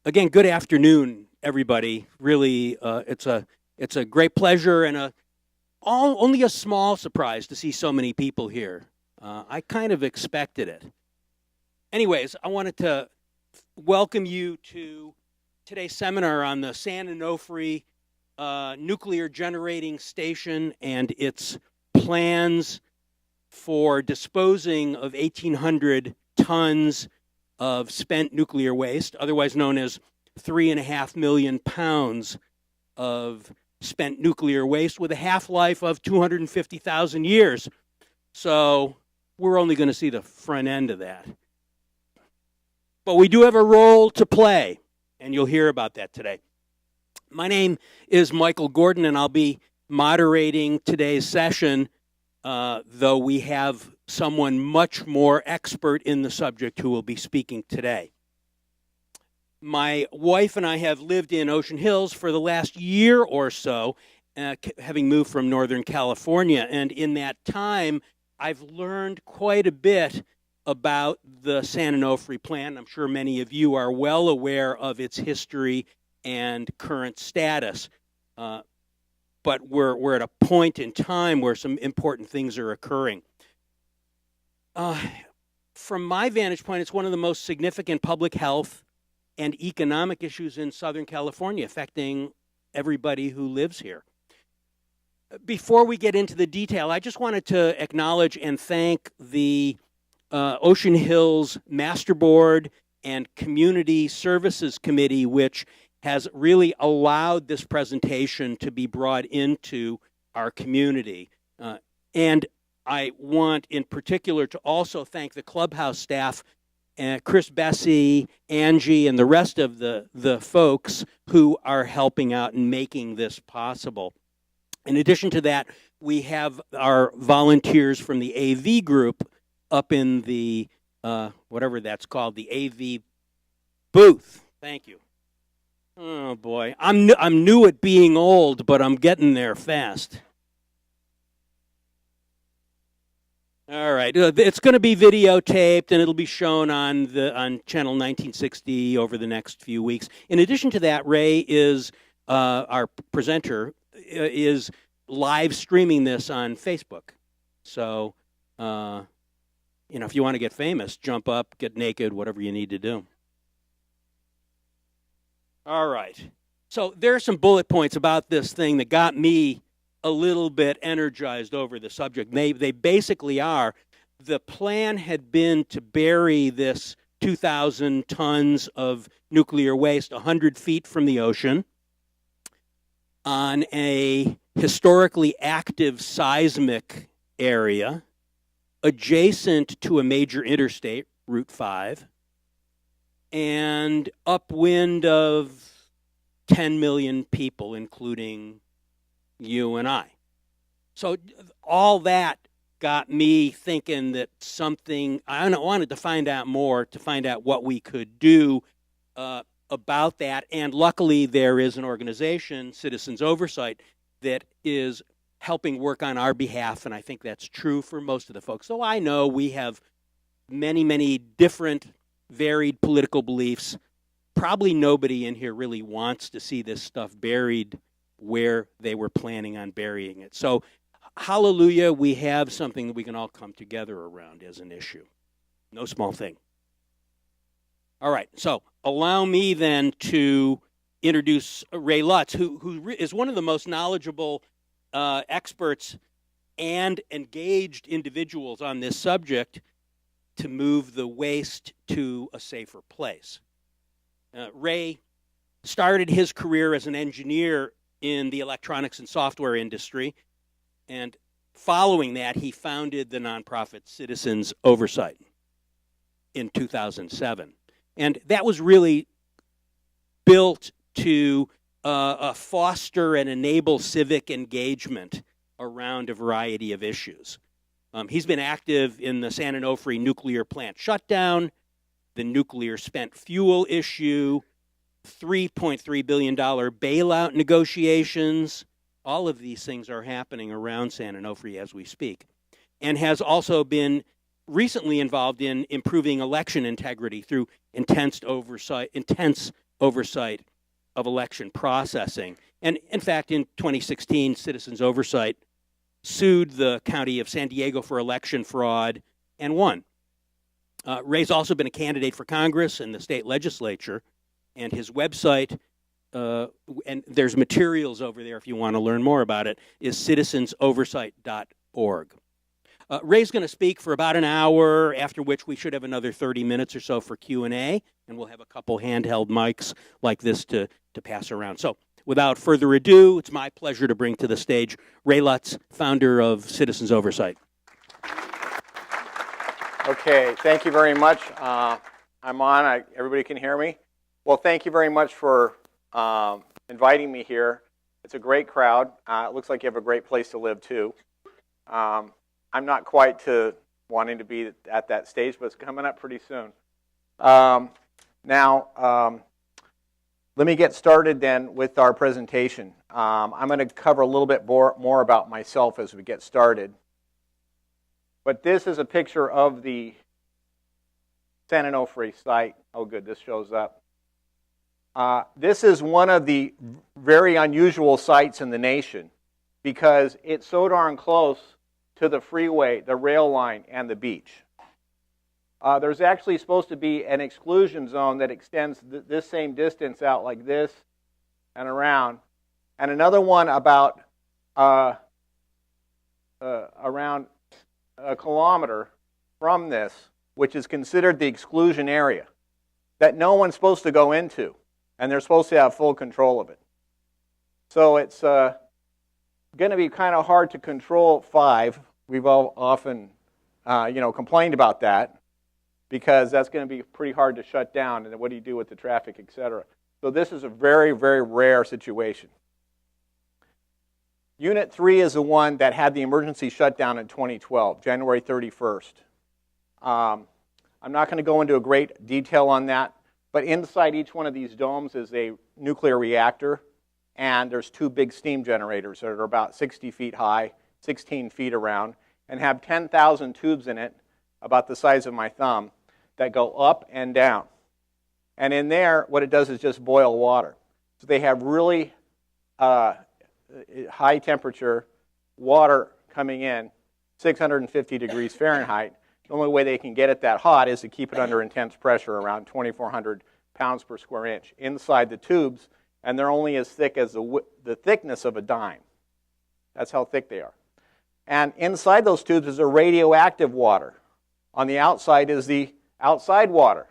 Again, good afternoon, everybody. Really, it's a great pleasure and only a small surprise to see so many people here. I kind of expected it. Anyways, I wanted to welcome you to today's seminar on the San Onofre nuclear generating station and its plans for disposing of 1,800 tons of spent nuclear waste, otherwise known as 3.5 million pounds of spent nuclear waste with a half-life of 250,000 years. So we're only going to see the front end of that. But we do have a role to play, and you'll hear about that today. My name is Michael Gordon, and I'll be moderating today's session, though we have someone much more expert in the subject who will be speaking today. My wife and I have lived in Ocean Hills for the last year or so, having moved from Northern California. And in that time, I've learned quite a bit about the San Onofre plant. I'm sure many of you are well aware of its history and current status. But we're at a point in time where some important things are occurring. From my vantage point, it's one of the most significant public health and economic issues in Southern California, affecting everybody who lives here. Before we get into the detail, I just wanted to acknowledge and thank the Ocean Hills Master Board and Community Services Committee, which has really allowed this presentation to be brought into our community. And I want in particular to also thank the clubhouse staff, Chris Bessie, Angie, and the rest of the folks who are helping out and making this possible. In addition to that, we have our volunteers from the AV group up in the, whatever that's called, the AV booth. Thank you. Oh, boy. I'm new at being old, but I'm getting there fast. All right. It's going to be videotaped, and it'll be shown on Channel 1960 over the next few weeks. In addition to that, Ray is, our presenter, is live streaming this on Facebook. So, if you want to get famous, jump up, get naked, whatever you need to do. All right. So there are some bullet points about this thing that got me a little bit energized over the subject. They basically are, the plan had been to bury this 2,000 tons of nuclear waste 100 feet from the ocean on a historically active seismic area adjacent to a major interstate, Route 5, and upwind of 10 million people, including you and I. So all that got me thinking that something, I wanted to find out more, to find out what we could do about that. And luckily there is an organization, Citizens Oversight, that is helping work on our behalf, and I think that's true for most of the folks. So I know we have many, many different varied political beliefs. Probably nobody in here really wants to see this stuff buried where they were planning on burying it. So, hallelujah, we have something that we can all come together around as an issue. No small thing. All right, so allow me then to introduce Ray Lutz, who is one of the most knowledgeable experts and engaged individuals on this subject to move the waste to a safer place. Ray started his career as an engineer in the electronics and software industry, and following that, he founded the nonprofit Citizens Oversight in 2007. And that was really built to foster and enable civic engagement around a variety of issues. He's been active in the San Onofre nuclear plant shutdown, the nuclear spent fuel issue, $3.3 billion bailout negotiations. All of these things are happening around San Onofre as we speak, and has also been recently involved in improving election integrity through intense oversight of election processing. And in fact, in 2016, Citizens Oversight sued the county of San Diego for election fraud and won. Ray's also been a candidate for Congress and the state legislature, and his website, and there's materials over there if you want to learn more about it, is citizensoversight.org. Ray's going to speak for about an hour, after which we should have another 30 minutes or so for Q&A, and we'll have a couple handheld mics like this to pass around. So without further ado, it's my pleasure to bring to the stage Ray Lutz, founder of Citizens Oversight. Okay, thank you very much. I'm on. Everybody can hear me? Well, thank you very much for inviting me here. It's a great crowd. It looks like you have a great place to live, too. I'm not quite to wanting to be at that stage, but it's coming up pretty soon. Now, let me get started then with our presentation. I'm going to cover a little bit more about myself as we get started. But this is a picture of the San Onofre site. Oh, good, this shows up. This is one of the very unusual sites in the nation because it's so darn close to the freeway, the rail line, and the beach. There's actually supposed to be an exclusion zone that extends this same distance out like this and around, and another one about around a kilometer from this, which is considered the exclusion area, that no one's supposed to go into, and they're supposed to have full control of it. So it's going to be kind of hard to control 5. We've all often, complained about that because that's going to be pretty hard to shut down, and then what do you do with the traffic, etc. So this is a very, very rare situation. Unit 3 is the one that had the emergency shutdown in 2012, January 31st. I'm not going to go into a great detail on that, but inside each one of these domes is a nuclear reactor, and there's 2 big steam generators that are about 60 feet high, 16 feet around, and have 10,000 tubes in it, about the size of my thumb, that go up and down. And in there, what it does is just boil water. So they have really high temperature water coming in, 650 degrees Fahrenheit. The only way they can get it that hot is to keep it under intense pressure, around 2,400 pounds per square inch, inside the tubes, and they're only as thick as the thickness of a dime. That's how thick they are. And inside those tubes is a radioactive water. On the outside is the outside water.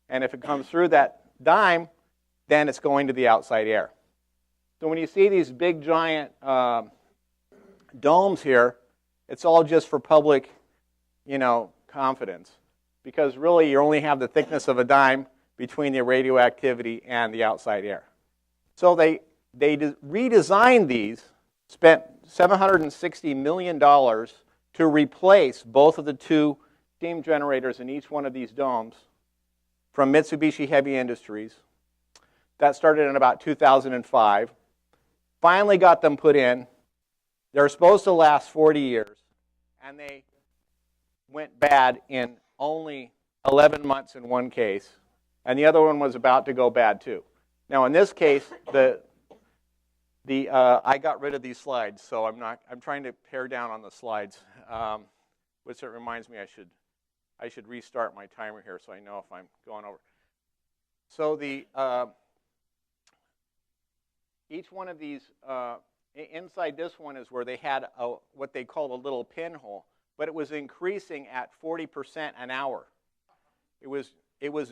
And if it comes through that dime, then it's going to the outside air. So when you see these big, giant domes here, it's all just for public, confidence. Because really, you only have the thickness of a dime between the radioactivity and the outside air. So they redesigned these, spent $760 million to replace both of the 2 steam generators in each one of these domes from Mitsubishi Heavy Industries. That started in about 2005. Finally got them put in. They're supposed to last 40 years, and they went bad in only 11 months in one case, and the other one was about to go bad too. Now in this case, I got rid of these slides, so I'm trying to pare down on the slides, which it reminds me I should restart my timer here so I know if I'm going over. So each one of these, inside this one is where they had what they called a little pinhole, but it was increasing at 40% an hour. It was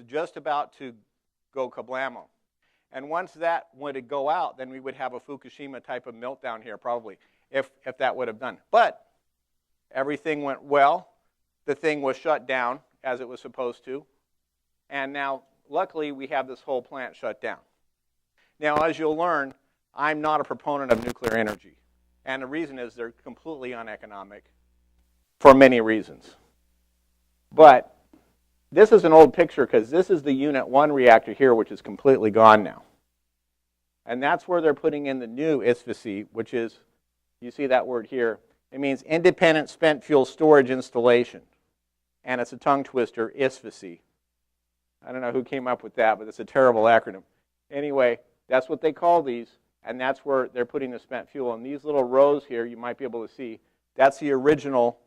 just about to go kablamo. And once that would go out, then we would have a Fukushima type of meltdown here probably, if that would have done. But everything went well. The thing was shut down as it was supposed to. And now, luckily, we have this whole plant shut down. Now, as you'll learn, I'm not a proponent of nuclear energy. And the reason is they're completely uneconomic for many reasons. But this is an old picture because this is the Unit 1 reactor here, which is completely gone now. And that's where they're putting in the new ISFSI, which is, you see that word here, it means Independent Spent Fuel Storage Installation. And it's a tongue twister, ISFSI. I don't know who came up with that, but it's a terrible acronym. Anyway, that's what they call these, and that's where they're putting the spent fuel. And these little rows here, you might be able to see, that's the original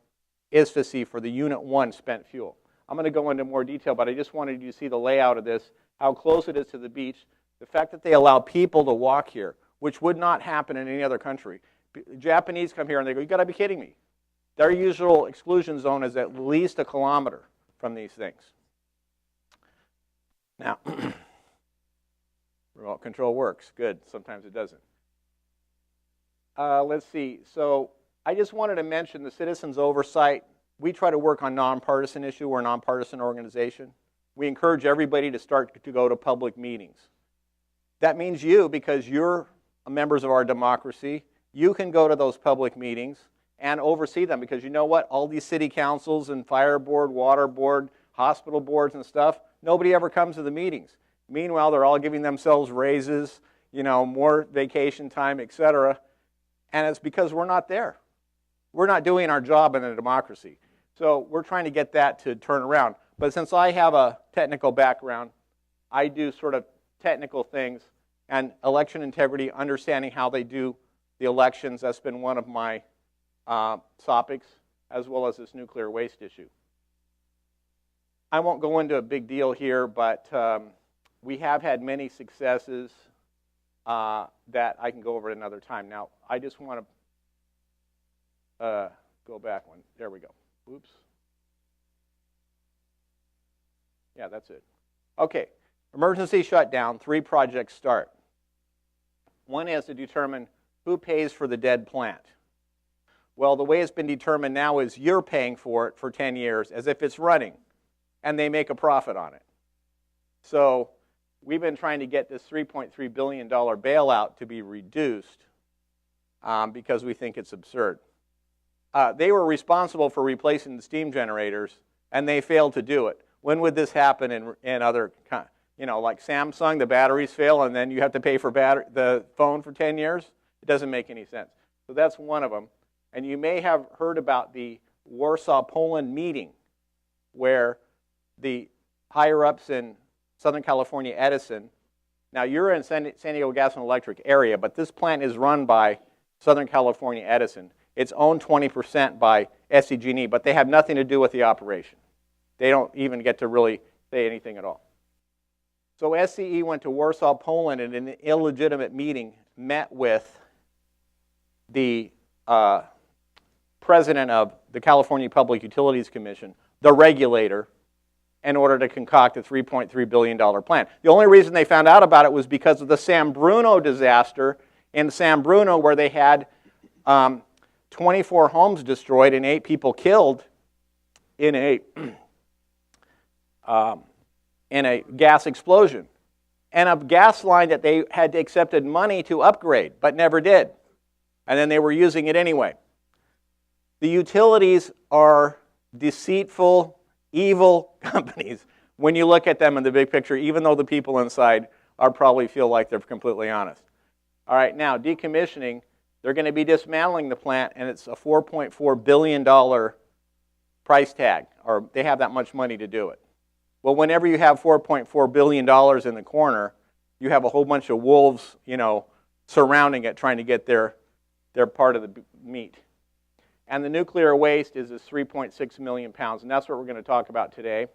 ISFSI for the Unit 1 spent fuel. I'm going to go into more detail, but I just wanted you to see the layout of this, how close it is to the beach, the fact that they allow people to walk here, which would not happen in any other country. Japanese come here and they go, you got to be kidding me. Their usual exclusion zone is at least 1 kilometer from these things. Now, remote control works. Good. Sometimes it doesn't. Let's see. So I just wanted to mention the citizens' oversight. We try to work on nonpartisan issue. We're a nonpartisan organization. We encourage everybody to start to go to public meetings. That means you, because you're members of our democracy, you can go to those public meetings and oversee them, because you know what? All these city councils and fire board, water board, hospital boards and stuff, nobody ever comes to the meetings. Meanwhile, they're all giving themselves raises, you know, more vacation time, etc. And it's because we're not there. We're not doing our job in a democracy. So we're trying to get that to turn around. But since I have a technical background, I do sort of technical things, and election integrity, understanding how they do the elections, that's been one of my topics, as well as this nuclear waste issue. I won't go into a big deal here, but we have had many successes that I can go over at another time. Now, I just want to go back one. There we go. Oops. Yeah, that's it. Okay. Emergency shutdown, 3 projects start. One is to determine who pays for the dead plant. Well, the way it's been determined now is you're paying for it for 10 years as if it's running, and they make a profit on it. So we've been trying to get this $3.3 billion bailout to be reduced because we think it's absurd. They were responsible for replacing the steam generators, and they failed to do it. When would this happen in other, you know, like Samsung, the batteries fail, and then you have to pay for the phone for 10 years? It doesn't make any sense. So that's one of them. And you may have heard about the Warsaw, Poland meeting, where the higher-ups in Southern California Edison, now you're in San Diego Gas and Electric area, but this plant is run by Southern California Edison. It's owned 20% by SCG&E, but they have nothing to do with the operation. They don't even get to really say anything at all. So SCE went to Warsaw, Poland, and in an illegitimate meeting met with the president of the California Public Utilities Commission, the regulator, in order to concoct a $3.3 billion plan. The only reason they found out about it was because of the San Bruno disaster in San Bruno, where they had 24 homes destroyed and 8 people killed in a gas explosion, and a gas line that they had accepted money to upgrade, but never did. And then they were using it anyway. The utilities are deceitful, evil companies when you look at them in the big picture, even though the people inside are probably feel like they're completely honest. All right, now decommissioning, they're going to be dismantling the plant, and it's a $4.4 billion price tag, or they have that much money to do it. Well, whenever you have $4.4 billion in the corner, you have a whole bunch of wolves, you know, surrounding it, trying to get their part of the meat. And the nuclear waste is this 3.6 million pounds, and that's what we're going to talk about today.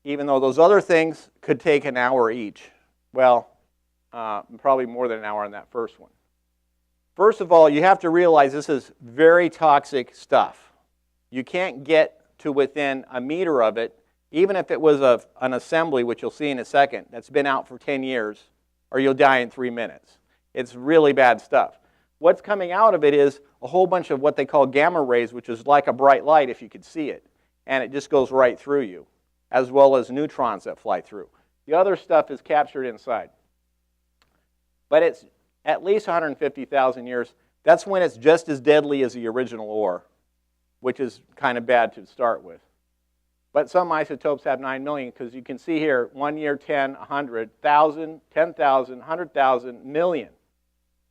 Even though those other things could take an hour each. Well, probably more than an hour on that first one. First of all, you have to realize this is very toxic stuff. You can't get to within a meter of it, even if it was an assembly, which you'll see in a second, that's been out for 10 years, or you'll die in 3 minutes. It's really bad stuff. What's coming out of it is a whole bunch of what they call gamma rays, which is like a bright light if you could see it, and it just goes right through you, as well as neutrons that fly through. The other stuff is captured inside. But it's at least 150,000 years. That's when it's just as deadly as the original ore, which is kind of bad to start with. But some isotopes have 9 million, because you can see here, 1 year, 10, 100, 1,000, 10,000, 100,000, million.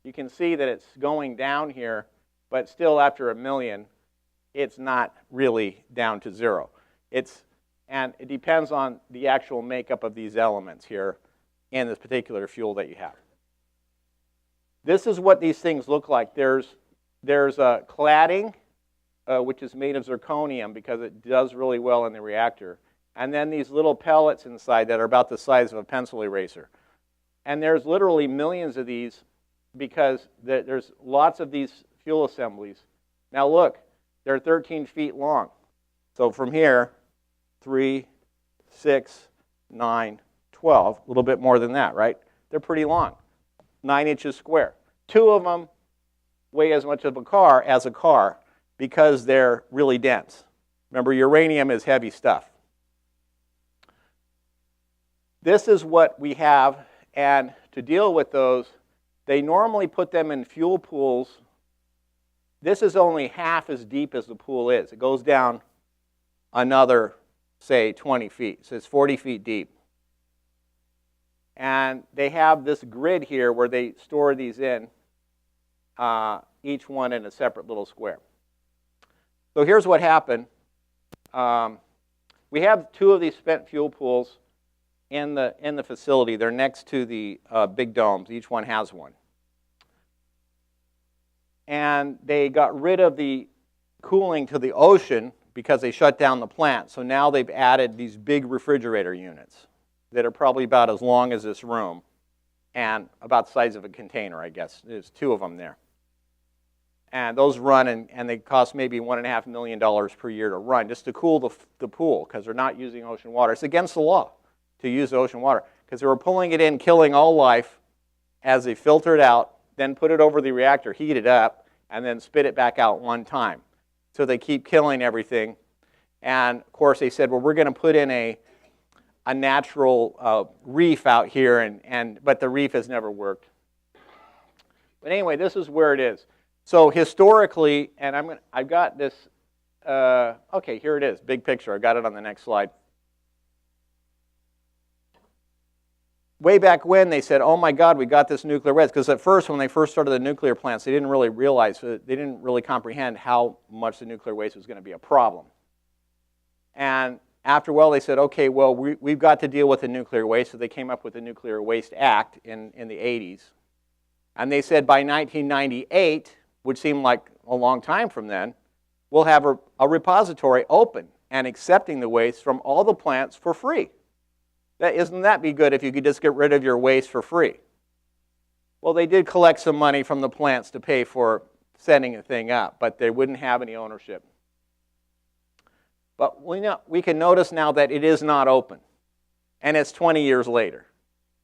You can see that it's going down here, but still after 1 million, it's not really down to 0. It's And it depends on the actual makeup of these elements here in this particular fuel that you have. This is what these things look like. There's a cladding, which is made of zirconium because it does really well in the reactor. And then these little pellets inside that are about the size of a pencil eraser. And there's literally millions of these because there's lots of these fuel assemblies. Now look, they're 13 feet long. So from here, 3, 6, 9, 12, a little bit more than that, right? They're pretty long, 9 inches square. 2 of them weigh as much of a car as a car because they're really dense. Remember, uranium is heavy stuff. This is what we have, and to deal with those, they normally put them in fuel pools. This is only half as deep as the pool is. It goes down another, say, 20 feet. So it's 40 feet deep. And they have this grid here where they store these in, each one in a separate little square. So here's what happened. We have 2 of these spent fuel pools in the facility. They're next to the big domes. Each one has one. And they got rid of the cooling to the ocean because they shut down the plant. So now they've added these big refrigerator units that are probably about as long as this room and about the size of a container, I guess. There's 2 of them there. And those run, and they cost maybe $1.5 million per year to run just to cool the pool because they're not using ocean water. It's against the law to use ocean water because they were pulling it in, killing all life as they filter it out, then put it over the reactor, heat it up, and then spit it back out one time. So they keep killing everything. And of course they said, well, we're going to put in a natural reef out here, but the reef has never worked. But anyway, this is where it is. So historically, and I've got this, okay, here it is, big picture. I got it on the next slide. Way back when they said, oh my God, we got this nuclear waste. Because at first, when they first started the nuclear plants, they didn't really realize, they didn't really comprehend how much the nuclear waste was going to be a problem. And after a while, they said, okay, well, we've got to deal with the nuclear waste. So they came up with the Nuclear Waste Act in the 80s. And they said by 1998, which seemed like a long time from then, we'll have a repository open and accepting the waste from all the plants for free. Isn't that be good if you could just get rid of your waste for free? Well, they did collect some money from the plants to pay for setting the thing up, but they wouldn't have any ownership. But we can notice now that it is not open, and it's 20 years later.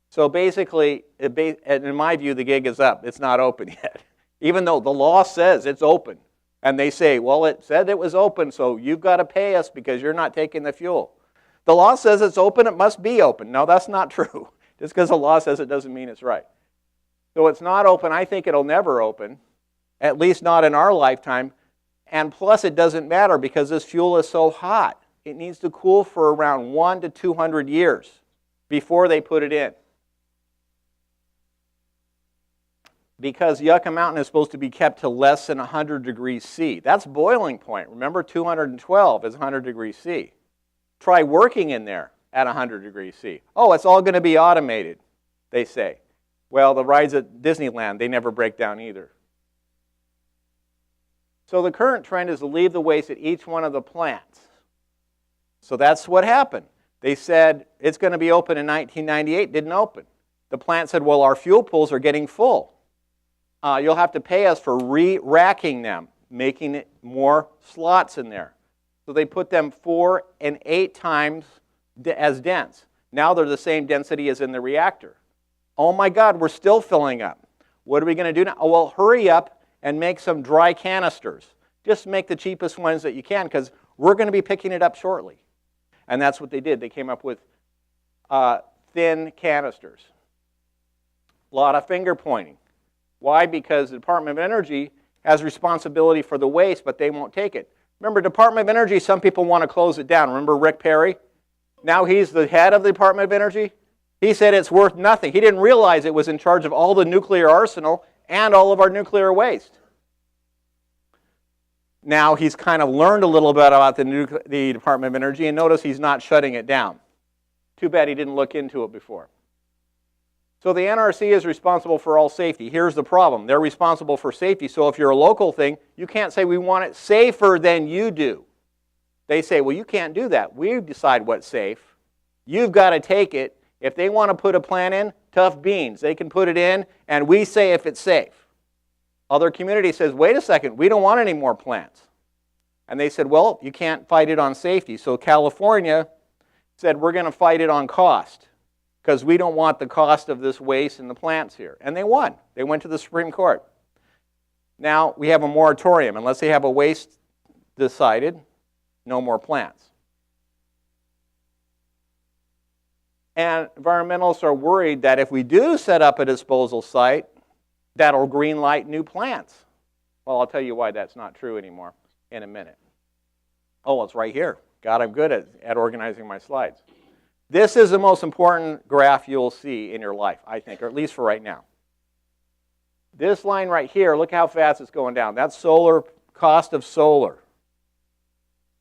So basically, in my view, the gig is up. It's not open yet, even though the law says it's open. And they say, well, it said it was open, so you've got to pay us because you're not taking the fuel. The law says it's open, it must be open. No, that's not true. Just because the law says it doesn't mean it's right. So it's not open. I think it'll never open, at least not in our lifetime. And plus, it doesn't matter because this fuel is so hot. It needs to cool for around 100 to 200 years before they put it in. Because Yucca Mountain is supposed to be kept to less than 100 degrees C. That's boiling point. Remember, 212 is 100 degrees C. Try working in there at 100 degrees C. Oh, it's all going to be automated, they say. Well, the rides at Disneyland, they never break down either. So the current trend is to leave the waste at each one of the plants. So that's what happened. They said it's going to be open in 1998, didn't open. The plant said, well, our fuel pools are getting full. You'll have to pay us for re-racking them, making it more slots in there. So they put them 4 and 8 times as dense. Now they're the same density as in the reactor. Oh my God, we're still filling up. What are we going to do now? Oh, well, hurry up and make some dry canisters. Just make the cheapest ones that you can because we're going to be picking it up shortly. And that's what they did. They came up with thin canisters. A lot of finger pointing. Why? Because the Department of Energy has responsibility for the waste, but they won't take it. Remember, Department of Energy, some people want to close it down. Remember Rick Perry? Now he's the head of the Department of Energy. He said it's worth nothing. He didn't realize it was in charge of all the nuclear arsenal and all of our nuclear waste. now he's kind of learned a little bit about the Department of Energy, and notice he's not shutting it down. Too bad he didn't look into it before. So the NRC is responsible for all safety. Here's the problem. They're responsible for safety, so if you're a local thing, you can't say we want it safer than you do. They say, well, you can't do that. We decide what's safe. You've got to take it. If they want to put a plant in, tough beans. They can put it in, and we say if it's safe. Other community says, wait a second, we don't want any more plants. And they said, well, you can't fight it on safety. So California said, we're going to fight it on cost because we don't want the cost of this waste in the plants here. And they won. They went to the Supreme Court. Now we have a moratorium. Unless they have a waste decided, no more plants. And environmentalists are worried that if we do set up a disposal site, that'll green light new plants. Well, I'll tell you why that's not true anymore in a minute. Oh, it's right here. God, I'm good at organizing my slides. This is the most important graph you'll see in your life, I think, or at least for right now. This line right here, look how fast it's going down. That's solar, cost of solar.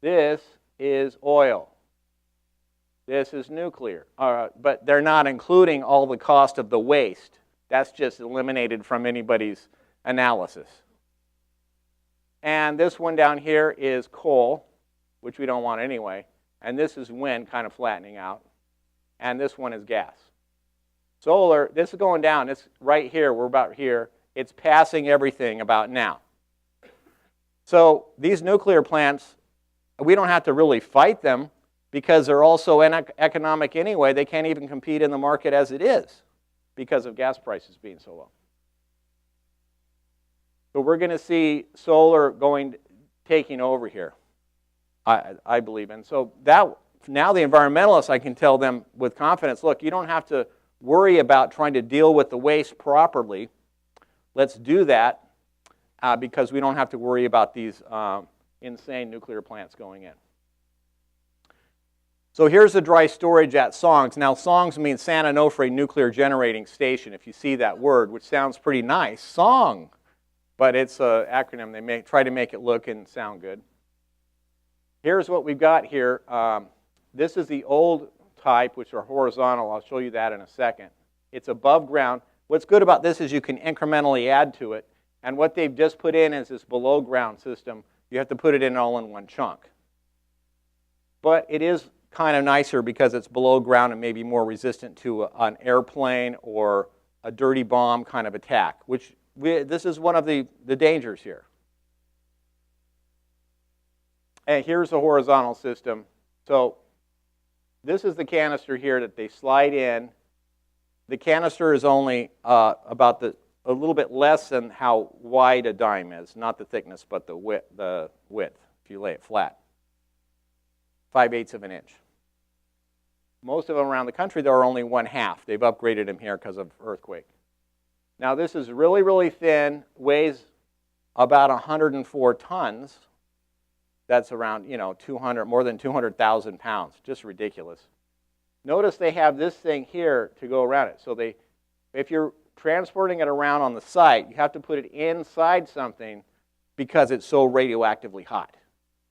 This is oil. This is nuclear. But they're not including all the cost of the waste. That's just eliminated from anybody's analysis. And this one down here is coal, which we don't want anyway. And this is wind, kind of flattening out. And this one is gas. Solar, this is going down. It's right here. We're about here. It's passing everything about now. So these nuclear plants, we don't have to really fight them because they're also economic anyway. They can't even compete in the market as it is because of gas prices being so low. So we're going to see solar taking over here, I believe. And so that now the environmentalists, I can tell them with confidence, look, you don't have to worry about trying to deal with the waste properly. Let's do that because we don't have to worry about these insane nuclear plants going in. So here's the dry storage at SONGS. Now SONGS means San Onofre Nuclear Generating Station, if you see that word, which sounds pretty nice, SONG. But it's an acronym. They try to make it look and sound good. Here's what we've got here. This is the old type, which are horizontal. I'll show you that in a second. It's above ground. What's good about this is you can incrementally add to it. And what they've just put in is this below ground system. You have to put it in all in one chunk. But it is kind of nicer because it's below ground and maybe more resistant to an airplane or a dirty bomb kind of attack, which this is one of the dangers here. And here's the horizontal system. So this is the canister here that they slide in. The canister is only about a little bit less than how wide a dime is, not the thickness, but the width, if you lay it flat. 5/8 of an inch. Most of them around the country, there are only 1/2. They've upgraded them here because of earthquake. Now this is really, really thin, weighs about 104 tons. That's around, 200, more than 200,000 pounds. Just ridiculous. Notice they have this thing here to go around it. So if you're transporting it around on the site, you have to put it inside something because it's so radioactively hot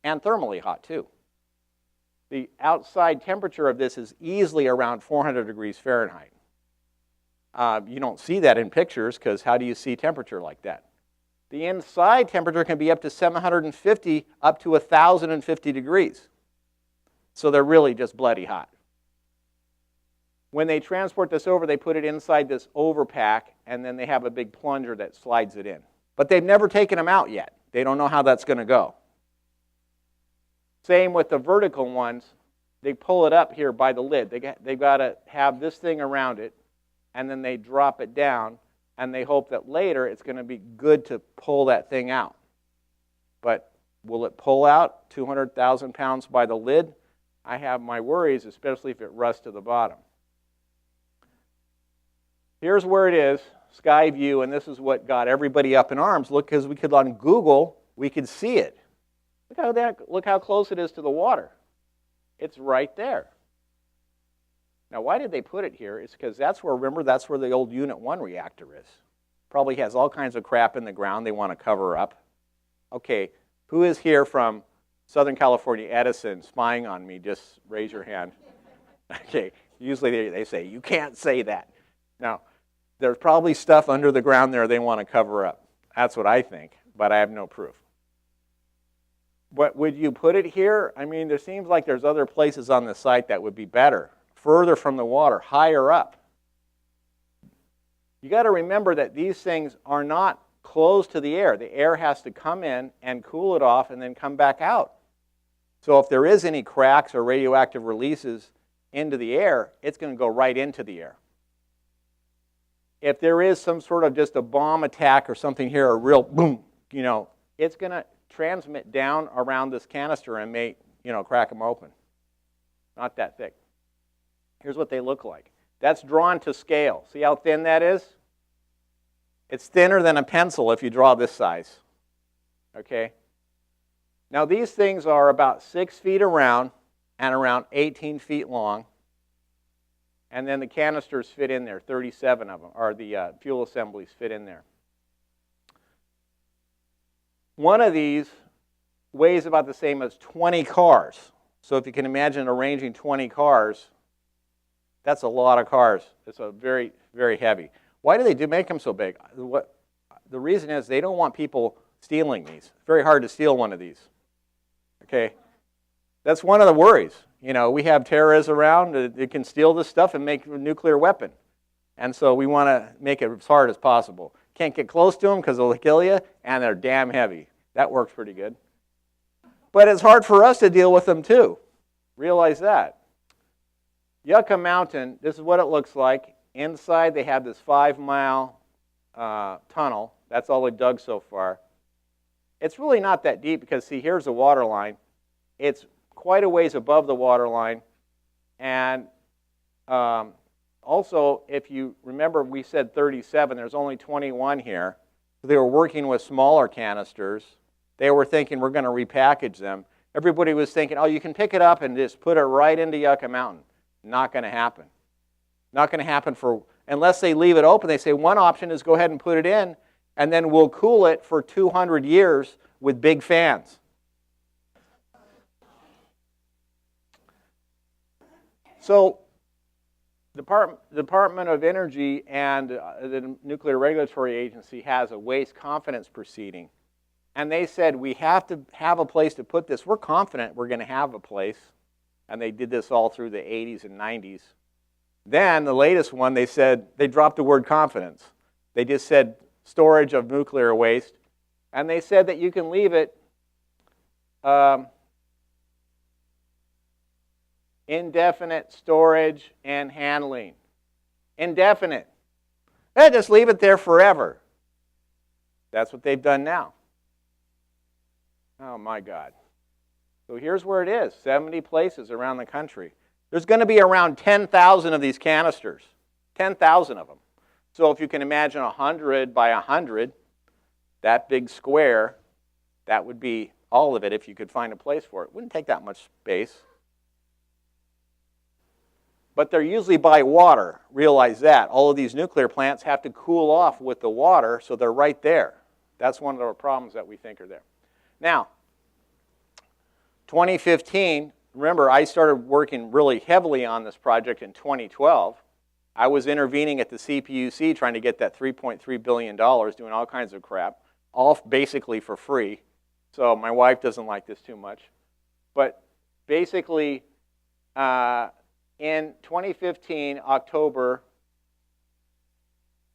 and thermally hot too. The outside temperature of this is easily around 400 degrees Fahrenheit. You don't see that in pictures because how do you see temperature like that? The inside temperature can be up to 750 up to 1,050 degrees. So they're really just bloody hot. When they transport this over, they put it inside this overpack, and then they have a big plunger that slides it in. But they've never taken them out yet. They don't know how that's going to go. Same with the vertical ones. They pull it up here by the lid. They've got to have this thing around it, and then they drop it down, and they hope that later it's going to be good to pull that thing out. But will it pull out 200,000 pounds by the lid? I have my worries, especially if it rusts to the bottom. Here's where it is, sky view, and this is what got everybody up in arms. Look, because we could on Google, we could see it. Look how close it is to the water. It's right there. Now, why did they put it here? It's because that's where the old Unit 1 reactor is. Probably has all kinds of crap in the ground they want to cover up. Okay, Who is here from Southern California Edison spying on me? Just raise your hand. Okay, usually they say, you can't say that. Now, there's probably stuff under the ground there they want to cover up. That's what I think, but I have no proof. But would you put it here? I mean, there seems like there's other places on the site that would be better. Further from the water, higher up. You got to remember that these things are not closed to the air. The air has to come in and cool it off and then come back out. So if there is any cracks or radioactive releases into the air, it's going to go right into the air. If there is some sort of just a bomb attack or something here, a real boom, you know, it's going to transmit down around this canister and may, you know, crack them open. Not that thick. Here's what they look like. That's drawn to scale. See how thin that is? It's thinner than a pencil if you draw this size. Okay? Now these things are about 6 feet around and around 18 feet long. And then the canisters fit in there, 37 of them, or the fuel assemblies fit in there. One of these weighs about the same as 20 cars. So if you can imagine arranging 20 cars, that's a lot of cars. It's a very, very heavy. Why do they make them so big? The reason is they don't want people stealing these. It's very hard to steal one of these. Okay? That's one of the worries. You know, we have terrorists around that can steal this stuff and make a nuclear weapon. And so we want to make it as hard as possible. Can't get close to them because they'll kill you, and they're damn heavy. That works pretty good. But it's hard for us to deal with them too. Realize that. Yucca Mountain, this is what it looks like. Inside they have this 5-mile tunnel. That's all they've dug so far. It's really not that deep because, see, here's the water line. It's quite a ways above the water line. And also, if you remember, we said 37. There's only 21 here. So they were working with smaller canisters. They were thinking we're going to repackage them. Everybody was thinking, oh, you can pick it up and just put it right into Yucca Mountain. Not going to happen. Not going to happen unless they leave it open. They say one option is go ahead and put it in, and then we'll cool it for 200 years with big fans. So Department of Energy and the Nuclear Regulatory Agency has a waste confidence proceeding. And they said, we have to have a place to put this. We're confident we're going to have a place. And they did this all through the 80s and 90s. Then the latest one, they said, they dropped the word confidence. They just said storage of nuclear waste. And they said that you can leave it indefinite storage and handling. Indefinite. Just leave it there forever. That's what they've done now. Oh my God. So here's where it is, 70 places around the country. There's going to be around 10,000 of these canisters, 10,000 of them. So if you can imagine 100 by 100, that big square, that would be all of it if you could find a place for it. It wouldn't take that much space. But they're usually by water. Realize that. All of these nuclear plants have to cool off with the water, so they're right there. That's one of the problems that we think are there. Now, 2015, remember I started working really heavily on this project in 2012. I was intervening at the CPUC trying to get that $3.3 billion, doing all kinds of crap, all basically for free. So my wife doesn't like this too much. But basically, in 2015, October,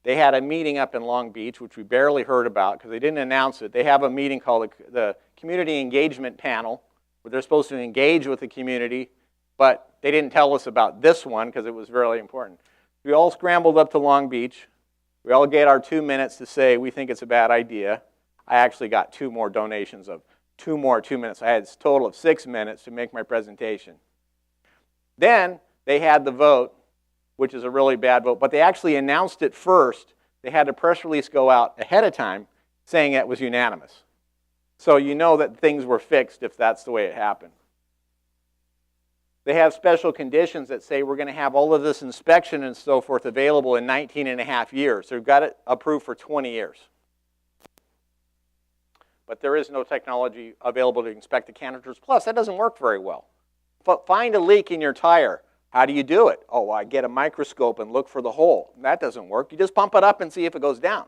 they had a meeting up in Long Beach, which we barely heard about because they didn't announce it. They have a meeting called the Community Engagement Panel, where they're supposed to engage with the community, but they didn't tell us about this one because it was really important. We all scrambled up to Long Beach. We all get our 2 minutes to say we think it's a bad idea. I actually got 2 more donations of 2 more 2 minutes. I had a total of 6 minutes to make my presentation. Then they had the vote, which is a really bad vote, but they actually announced it first. They had a press release go out ahead of time saying it was unanimous. So you know that things were fixed if that's the way it happened. They have special conditions that say we're going to have all of this inspection and so forth available in 19 and a half years. So we've got it approved for 20 years. but there is no technology available to inspect the canisters. Plus, that doesn't work very well. But find a leak in your tire. How do you do it? Oh, I get a microscope and look for the hole. That doesn't work. You just pump it up and see if it goes down.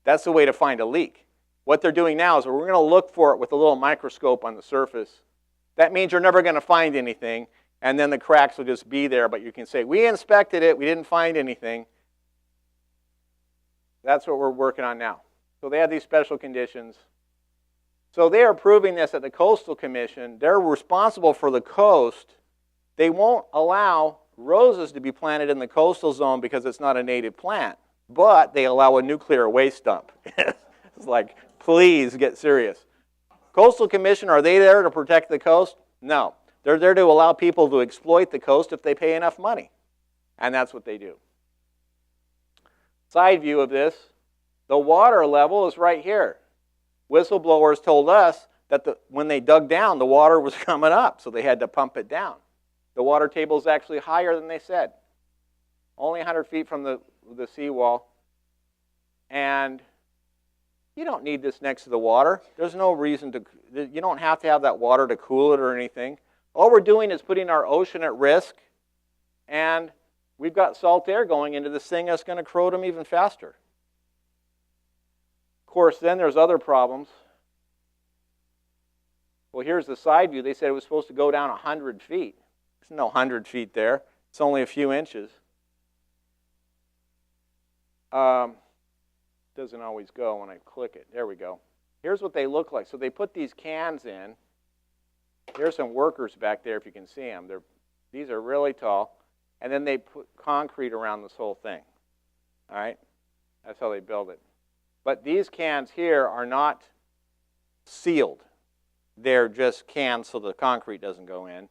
That's the way to find a leak. What they're doing now is we're going to look for it with a little microscope on the surface. That means you're never going to find anything, and then the cracks will just be there, but you can say, we inspected it, we didn't find anything. That's what we're working on now. So they have these special conditions. So they are proving this at the Coastal Commission. They're responsible for the coast. They won't allow roses to be planted in the coastal zone because it's not a native plant, but they allow a nuclear waste dump. It's like, please get serious. Coastal Commission, are they there to protect the coast? No. They're there to allow people to exploit the coast if they pay enough money. And that's what they do. Side view of this, the water level is right here. Whistleblowers told us that when they dug down, the water was coming up, so they had to pump it down. The water table is actually higher than they said. Only 100 feet from the seawall. And you don't need this next to the water. There's no reason to, you don't have to have that water to cool it or anything. All we're doing is putting our ocean at risk, and we've got salt air going into this thing that's going to corrode them even faster. Of course, then there's other problems. Well, here's the side view. They said it was supposed to go down 100 feet. There's no 100 feet there. It's only a few inches. Doesn't always go when I click it. There we go. Here's what they look like. So they put these cans in. There's some workers back there if you can see them. These are really tall. And then they put concrete around this whole thing. All right? That's how they build it. But these cans here are not sealed. They're just cans so the concrete doesn't go in.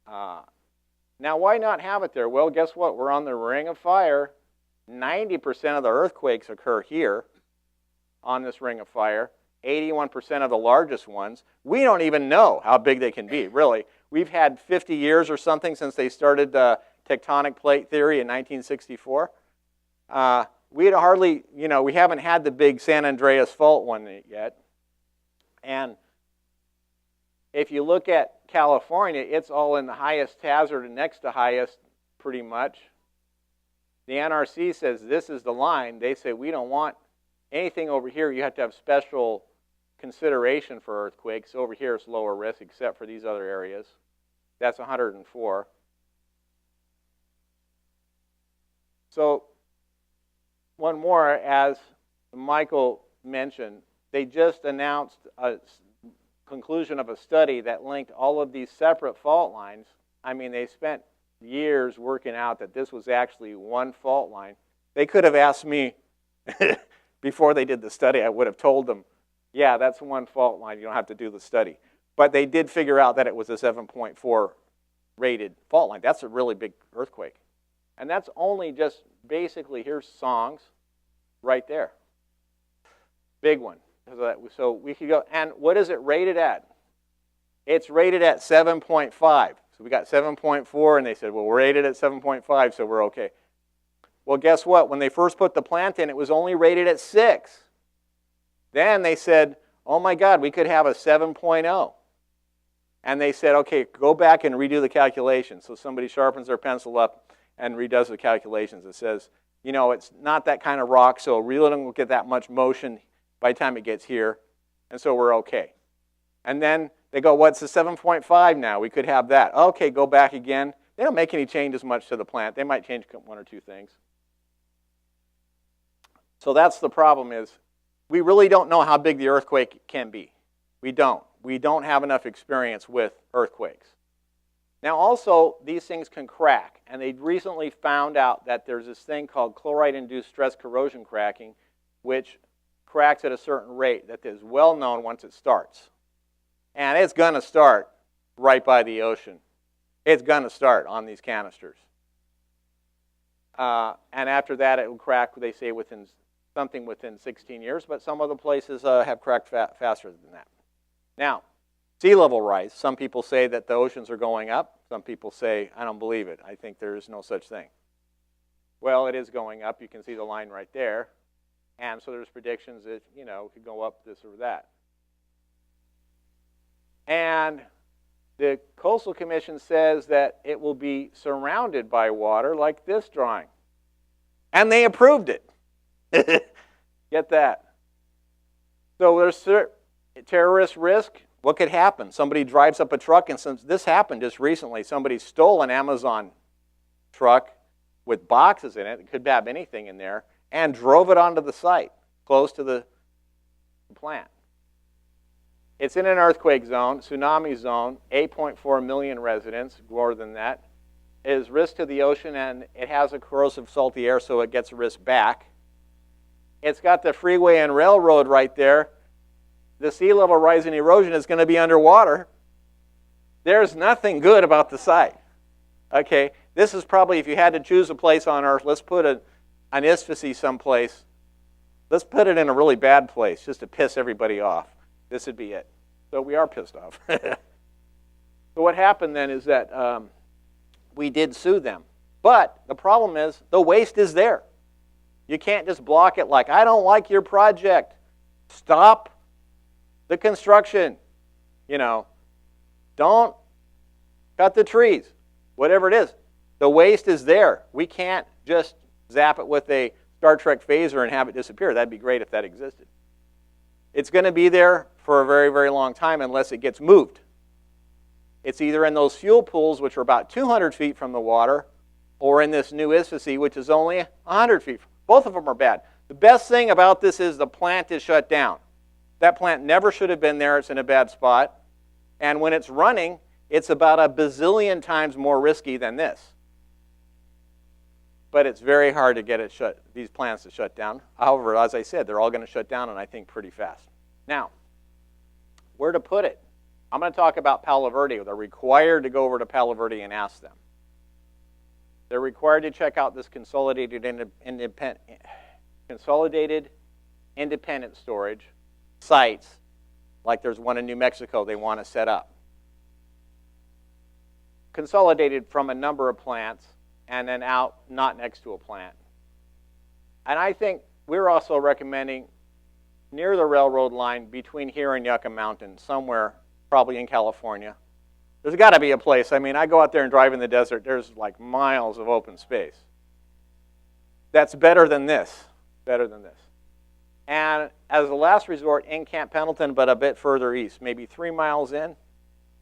Now, why not have it there? Well, guess what? We're on the ring of fire. 90% of the earthquakes occur here on this ring of fire. 81% of the largest ones. We don't even know how big they can be, really. We've had 50 years or something since they started the tectonic plate theory in 1964. We had hardly, we haven't had the big San Andreas fault one yet. And if you look at California, it's all in the highest hazard and next to highest pretty much. The NRC says this is the line. They say we don't want anything over here. You have to have special consideration for earthquakes. Over here it's lower risk except for these other areas. That's 104. So one more, as Michael mentioned, they just announced a conclusion of a study that linked all of these separate fault lines. I mean, they spent years working out that this was actually one fault line. They could have asked me before they did the study. I would have told them, yeah, that's one fault line. You don't have to do the study. But they did figure out that it was a 7.4 rated fault line. That's a really big earthquake. And that's only just basically, here's Songs right there. Big one. So we could go, and what is it rated at? It's rated at 7.5. So we got 7.4, and they said, well, we're rated at 7.5, so we're okay. Well, guess what? When they first put the plant in, it was only rated at 6. Then they said, oh my God, we could have a 7.0. And they said, okay, go back and redo the calculations. So somebody sharpens their pencil up and redoes the calculations. It says, it's not that kind of rock, so really don't get that much motion by the time it gets here, and so we're okay. And then they go, what's the 7.5 now? We could have that. Okay, go back again. They don't make any changes much to the plant. They might change one or two things. So that's the problem is we really don't know how big the earthquake can be. We don't. We don't have enough experience with earthquakes. Now also, these things can crack, and they recently found out that there's this thing called chloride-induced stress corrosion cracking, which cracks at a certain rate that is well known once it starts. And it's going to start right by the ocean. It's going to start on these canisters. And after that, it will crack, they say, within 16 years, but some other places have cracked faster than that. Now, sea level rise. Some people say that the oceans are going up. Some people say, I don't believe it. I think there is no such thing. Well, it is going up. You can see the line right there. And so there's predictions that, you know, it could go up this or that. And the Coastal Commission says that it will be surrounded by water like this drawing. And they approved it. Get that. So there's terrorist risk. What could happen? Somebody drives up a truck, and since this happened just recently, somebody stole an Amazon truck with boxes in it, it could have anything in there, and drove it onto the site, close to the plant. It's in an earthquake zone, tsunami zone, 8.4 million residents, more than that. It is risk to the ocean, and it has a corrosive salty air, so it gets risk back. It's got the freeway and railroad right there. The sea level rise and erosion is going to be underwater. There's nothing good about the site. Okay, this is probably, if you had to choose a place on Earth, let's put an ISFSI someplace. Let's put it in a really bad place just to piss everybody off. This would be it. So we are pissed off. So what happened then is that we did sue them. But the problem is the waste is there. You can't just block it like, I don't like your project. Stop the construction. You know, don't cut the trees. Whatever it is. The waste is there. We can't just zap it with a Star Trek phaser and have it disappear. That'd be great if that existed. It's going to be there for a very, very long time unless it gets moved. It's either in those fuel pools, which are about 200 feet from the water, or in this new ISFSI, which is only 100 feet. Both of them are bad. The best thing about this is the plant is shut down. That plant never should have been there. It's in a bad spot. And when it's running, it's about a bazillion times more risky than this. But it's very hard to get it these plants to shut down. However, as I said, they're all going to shut down, and I think pretty fast. Now, where to put it? I'm going to talk about Palo Verde. They're required to go over to Palo Verde and ask them. They're required to check out this consolidated independent storage sites, like there's one in New Mexico they want to set up. Consolidated from a number of plants, and then out not next to a plant. And I think we're also recommending near the railroad line between here and Yucca Mountain, somewhere probably in California. There's got to be a place. I mean, I go out there and drive in the desert. There's like miles of open space. That's better than this. Better than this. And as a last resort, in Camp Pendleton, but a bit further east, maybe 3 miles in.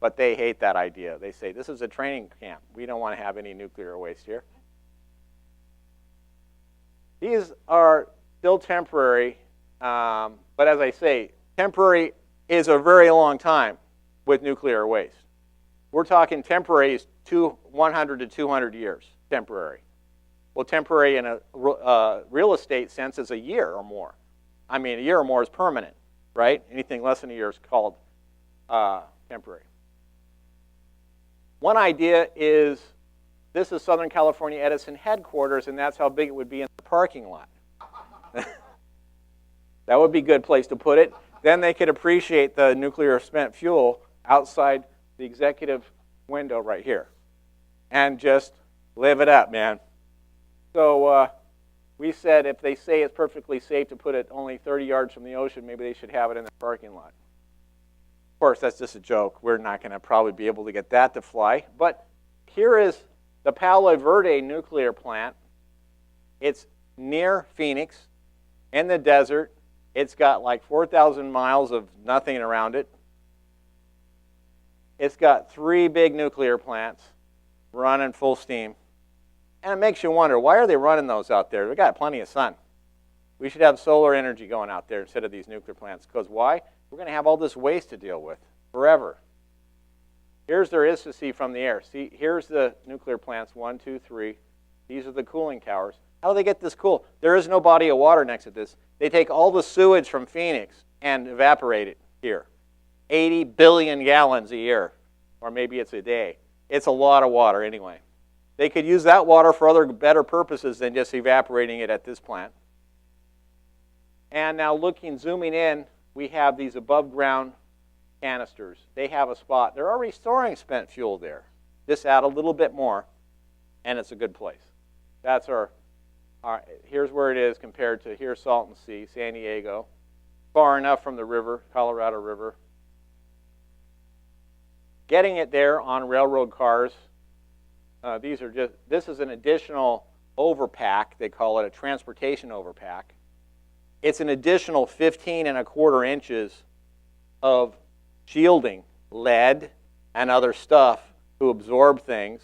But they hate that idea. They say, this is a training camp. We don't want to have any nuclear waste here. These are still temporary, but as I say, temporary is a very long time with nuclear waste. We're talking temporary is 100 to 200 years, temporary. Well, temporary in a real estate sense is a year or more. I mean, a year or more is permanent, right? Anything less than a year is called temporary. One idea is, this is Southern California Edison headquarters, and that's how big it would be in the parking lot. That would be a good place to put it. Then they could appreciate the nuclear spent fuel outside the executive window right here. And just live it up, man. So we said if they say it's perfectly safe to put it only 30 yards from the ocean, maybe they should have it in the parking lot. Of course, that's just a joke. We're not going to probably be able to get that to fly. But here is the Palo Verde nuclear plant. It's near Phoenix, in the desert. It's got like 4,000 miles of nothing around it. It's got 3 big nuclear plants running full steam. And it makes you wonder, why are they running those out there? They've got plenty of sun. We should have solar energy going out there instead of these nuclear plants. Because why? We're going to have all this waste to deal with forever. Here's their ISFSI from the air. See, here's the nuclear plants, 1, 2, 3. These are the cooling towers. How do they get this cool? There is no body of water next to this. They take all the sewage from Phoenix and evaporate it here. 80 billion gallons a year, or maybe it's a day. It's a lot of water anyway. They could use that water for other better purposes than just evaporating it at this plant. And now zooming in, we have these above ground canisters. They have a spot. They're already storing spent fuel there. Just add a little bit more, and it's a good place. That's our Here's where it is compared to here's Salton Sea, San Diego. Far enough from the river, Colorado River. Getting it there on railroad cars. This is an additional overpack. They call it a transportation overpack. It's an additional 15¼ inches of shielding, lead and other stuff to absorb things.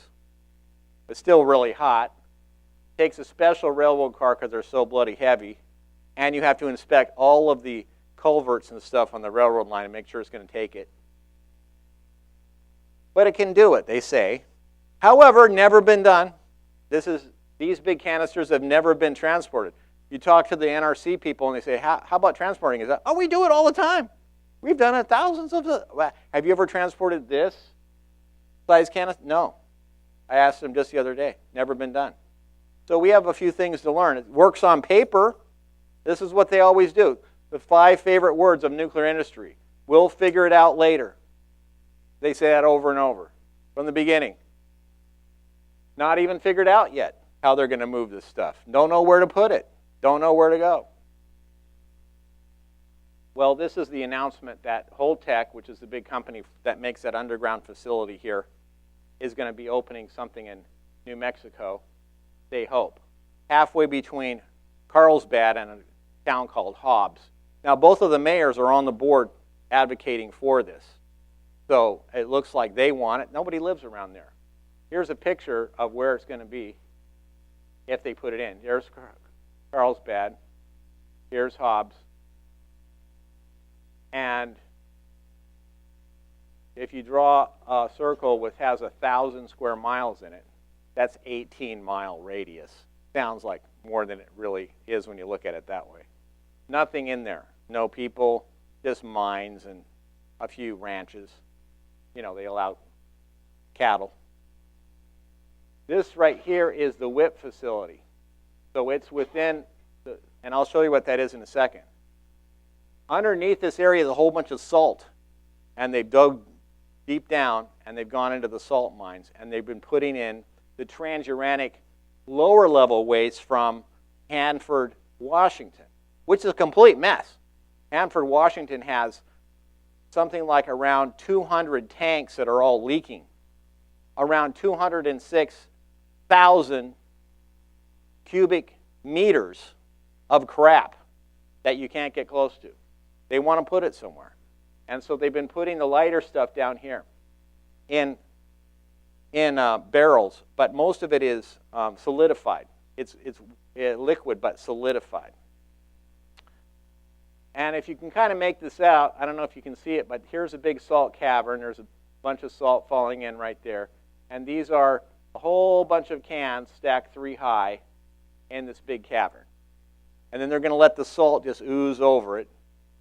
It's still really hot. Takes a special railroad car because they're so bloody heavy, and you have to inspect all of the culverts and stuff on the railroad line and make sure it's going to take it. But it can do it, they say. However, never been done. These big canisters have never been transported. You talk to the NRC people and they say, how about transporting? Is that, oh, we do it all the time. We've done it thousands of times. Have you ever transported this size canister? No. I asked them just the other day. Never been done. So we have a few things to learn. It works on paper. This is what they always do. The 5 favorite words of nuclear industry. We'll figure it out later. They say that over and over from the beginning. Not even figured out yet how they're going to move this stuff. Don't know where to put it. Don't know where to go. Well, this is the announcement that Holtec, which is the big company that makes that underground facility here, is going to be opening something in New Mexico, they hope. Halfway between Carlsbad and a town called Hobbs. Now, both of the mayors are on the board advocating for this. So it looks like they want it. Nobody lives around there. Here's a picture of where it's going to be if they put it in. There's Carlsbad. Here's Hobbs. And if you draw a circle which has 1,000 square miles in it, that's 18-mile radius. Sounds like more than it really is when you look at it that way. Nothing in there. No people, just mines and a few ranches. You know, they allow cattle. This right here is the WIPP facility. So it's within, and I'll show you what that is in a second. Underneath this area is a whole bunch of salt. And they've dug deep down, and they've gone into the salt mines, and they've been putting in the transuranic lower level waste from Hanford, Washington, which is a complete mess. Hanford, Washington has something like around 200 tanks that are all leaking, around 206,000 cubic meters of crap that you can't get close to. They want to put it somewhere. And so they've been putting the lighter stuff down here in barrels, but most of it is solidified. It's liquid, but solidified. And if you can kind of make this out, I don't know if you can see it, but here's a big salt cavern. There's a bunch of salt falling in right there. And these are a whole bunch of cans stacked 3 high in this big cavern. And then they're going to let the salt just ooze over it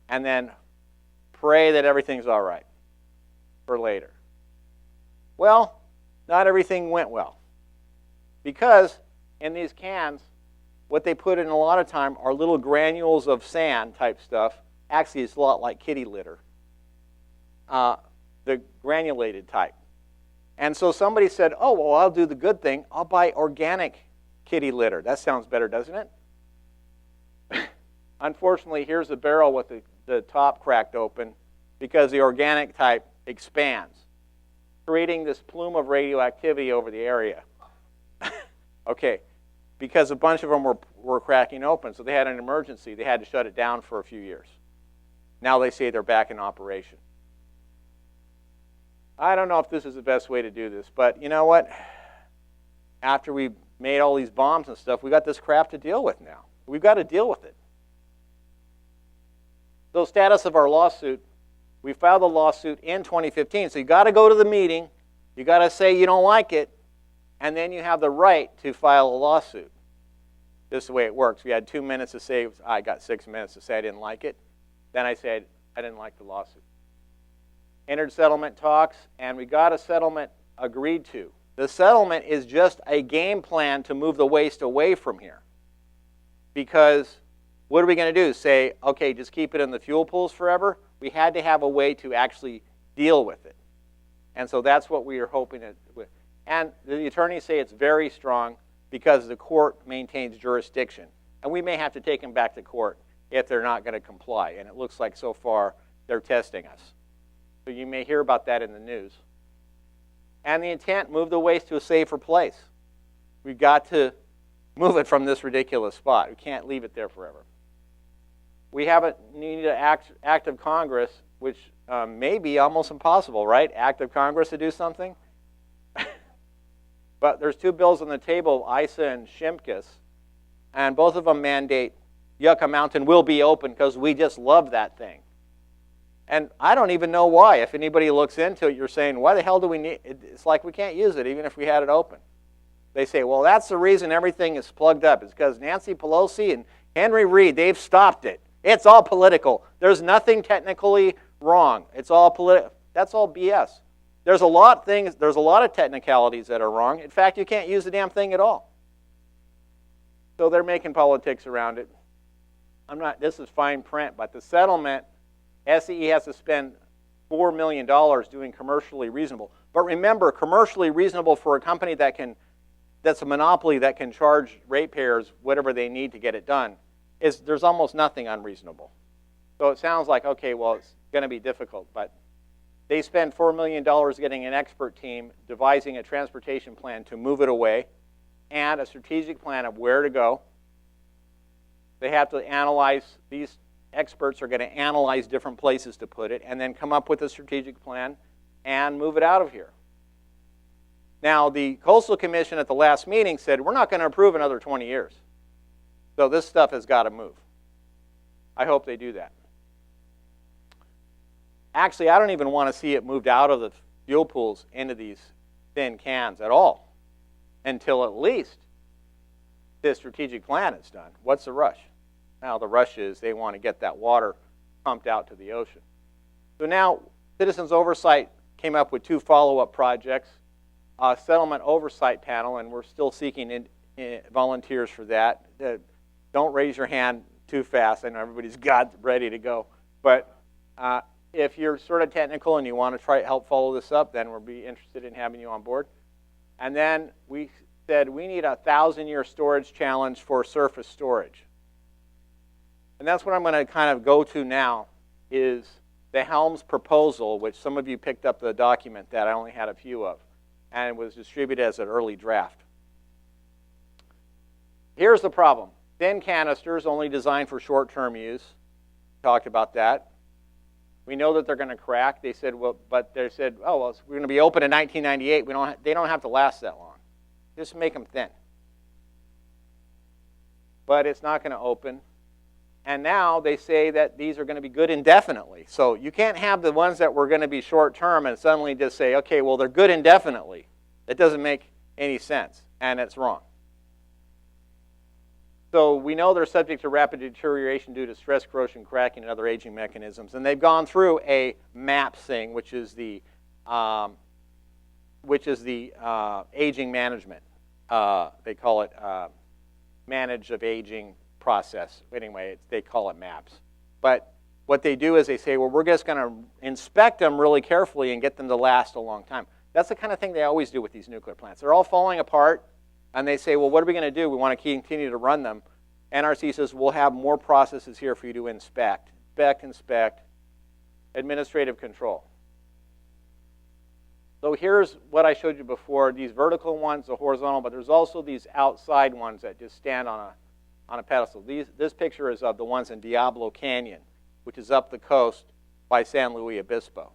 and then pray that everything's all right for later. Well, not everything went well. Because in these cans, what they put in a lot of time are little granules of sand type stuff. Actually, it's a lot like kitty litter. The granulated type. And so somebody said, oh, well, I'll do the good thing. I'll buy organic kitty litter. That sounds better, doesn't it? Unfortunately, here's a barrel with the top cracked open because the organic type expands, creating this plume of radioactivity over the area. Okay, because a bunch of them were cracking open, so they had an emergency. They had to shut it down for a few years. Now they say they're back in operation. I don't know if this is the best way to do this, but you know what? After we made all these bombs and stuff, we got this crap to deal with now. We've got to deal with it. So status of our lawsuit, we filed a lawsuit in 2015. So you got to go to the meeting, you got to say you don't like it, and then you have the right to file a lawsuit. This is the way it works. We had 2 minutes to say, I got 6 minutes to say I didn't like it. Then I said I didn't like the lawsuit. Entered settlement talks, and we got a settlement agreed to. The settlement is just a game plan to move the waste away from here. Because what are we going to do? Say, okay, just keep it in the fuel pools forever? We had to have a way to actually deal with it. And so that's what we are hoping to. And the attorneys say it's very strong. because the court maintains jurisdiction. And we may have to take them back to court if they're not going to comply. And it looks like so far they're testing us. So you may hear about that in the news. And the intent, move the waste to a safer place. We've got to move it from this ridiculous spot. We can't leave it there forever. We need an act of Congress, which may be almost impossible, right? Act of Congress to do something? But there's two bills on the table, ISA and Shimkus, and both of them mandate Yucca Mountain will be open because we just love that thing. And I don't even know why. If anybody looks into it, you're saying, why the hell do we need it? It's like we can't use it even if we had it open. They say, well, that's the reason everything is plugged up. It's because Nancy Pelosi and Henry Reid, they've stopped it. It's all political. There's nothing technically wrong. It's all political. That's all BS. There's a lot of technicalities that are wrong. In fact, you can't use the damn thing at all. So they're making politics around it. This is fine print, but the settlement, SCE has to spend $4 million doing commercially reasonable. But remember, commercially reasonable for a company that's a monopoly that can charge ratepayers whatever they need to get it done, there's almost nothing unreasonable. So it sounds like, okay, well, it's going to be difficult, but they spend $4 million getting an expert team, devising a transportation plan to move it away, and a strategic plan of where to go. They have to analyze, these experts are going to analyze different places to put it, and then come up with a strategic plan and move it out of here. Now, the Coastal Commission at the last meeting said, we're not going to approve another 20 years. So this stuff has got to move. I hope they do that. Actually, I don't even want to see it moved out of the fuel pools into these thin cans at all until at least this strategic plan is done. What's the rush? Now, the rush is they want to get that water pumped out to the ocean. So now, Citizens Oversight came up with 2 follow-up projects, a settlement oversight panel, and we're still seeking volunteers for that. Don't raise your hand too fast. I know everybody's got ready to go. But if you're sort of technical and you want to try to help follow this up, then we'll be interested in having you on board. And then we said we need a 1,000-year storage challenge for surface storage. And that's what I'm going to kind of go to now is the HELMS proposal, which some of you picked up the document that I only had a few of, and was distributed as an early draft. Here's the problem. Thin canisters only designed for short-term use. Talked about that. We know that they're going to crack. They said, well, but they said, oh, well, we're going to be open in 1998. They don't have to last that long. Just make them thin. But it's not going to open. And now they say that these are going to be good indefinitely. So you can't have the ones that were going to be short-term and suddenly just say, okay, well, they're good indefinitely. That doesn't make any sense, and it's wrong. So we know they're subject to rapid deterioration due to stress, corrosion, cracking, and other aging mechanisms. And they've gone through a MAPS thing, which is the aging management. They call it manage of aging process. Anyway, they call it MAPS. But what they do is they say, well, we're just going to inspect them really carefully and get them to last a long time. That's the kind of thing they always do with these nuclear plants. They're all falling apart. And they say, well, what are we going to do? We want to continue to run them. NRC says, we'll have more processes here for you to inspect. Inspect. Administrative control. So here's what I showed you before. These vertical ones, the horizontal, but there's also these outside ones that just stand on a pedestal. This picture is of the ones in Diablo Canyon, which is up the coast by San Luis Obispo.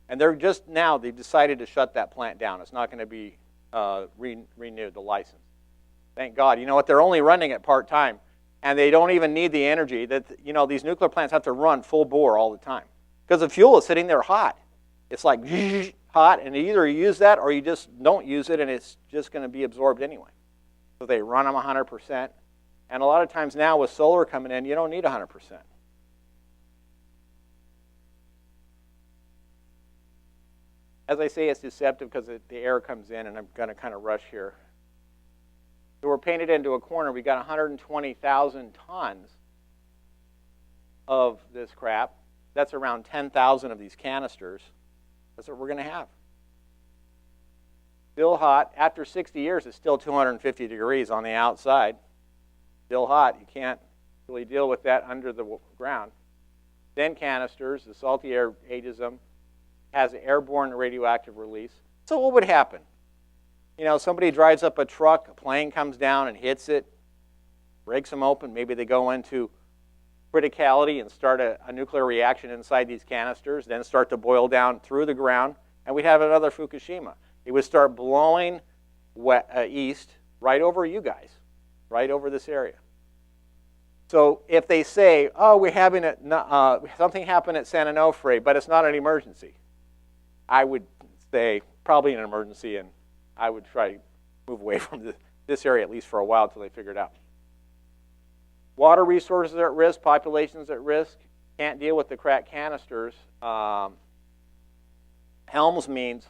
And they've decided to shut that plant down. It's not going to be renewed, the license. Thank God. You know what? They're only running it part-time, and they don't even need the energy. These nuclear plants have to run full bore all the time because the fuel is sitting there hot. It's like hot, and either you use that or you just don't use it, and it's just going to be absorbed anyway. So they run them 100%. And a lot of times now with solar coming in, you don't need 100%. As I say, it's deceptive because the air comes in, and I'm going to kind of rush here. So we're painted into a corner. We got 120,000 tons of this crap. That's around 10,000 of these canisters. That's what we're going to have. Still hot. After 60 years, it's still 250 degrees on the outside. Still hot. You can't really deal with that under the ground. Then canisters. The salty air ages them. Has airborne radioactive release. So what would happen? You know, somebody drives up a truck, a plane comes down and hits it, breaks them open. Maybe they go into criticality and start a nuclear reaction inside these canisters, then start to boil down through the ground, and we'd have another Fukushima. It would start blowing east right over you guys, right over this area. So if they say, oh, we're having something happened at San Onofre, but it's not an emergency, I would say probably an emergency, and I would try to move away from this area at least for a while until they figure it out. Water resources are at risk, populations at risk. Can't deal with the cracked canisters. HELMS means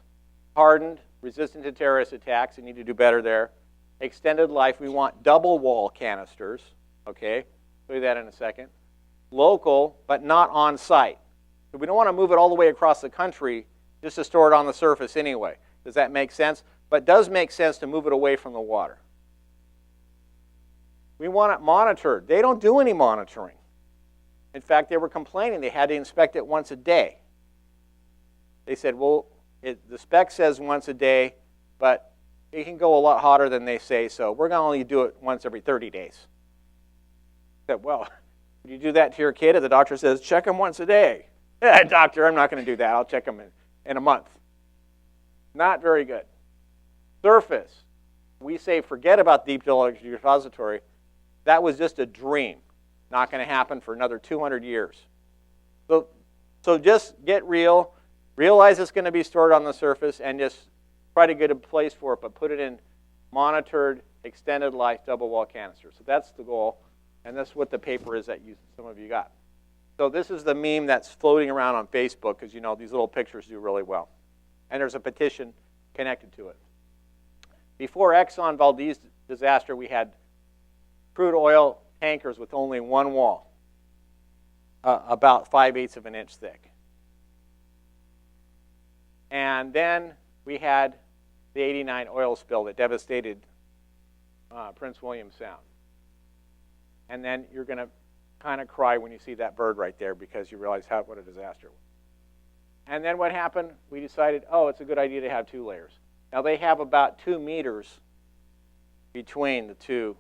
hardened, resistant to terrorist attacks. You need to do better there. Extended life, we want double wall canisters. Okay, show you that in a second. Local, but not on site. So we don't want to move it all the way across the country just to store it on the surface anyway. Does that make sense? But it does make sense to move it away from the water. We want it monitored. They don't do any monitoring. In fact, they were complaining they had to inspect it once a day. They said, well, the spec says once a day, but it can go a lot hotter than they say, so we're going to only do it once every 30 days. I said, well, would you do that to your kid if the doctor says, check them once a day? Yeah, doctor, I'm not going to do that. I'll check them in a month. Not very good. Surface. We say forget about deep geologic repository. That was just a dream. Not going to happen for another 200 years. So just get real. Realize it's going to be stored on the surface and just try to get a place for it, but put it in monitored, extended life, double wall canisters. So that's the goal, and that's what the paper is that some of you got. So this is the meme that's floating around on Facebook because, you know, these little pictures do really well. And there's a petition connected to it. Before Exxon Valdez disaster, we had crude oil tankers with only one wall, about 5/8 of an inch thick. And then we had the '89 oil spill that devastated Prince William Sound. And then you're going to kind of cry when you see that bird right there because you realize what a disaster it was. And then what happened? We decided, oh, it's a good idea to have 2 layers. Now they have about 2 meters between the 2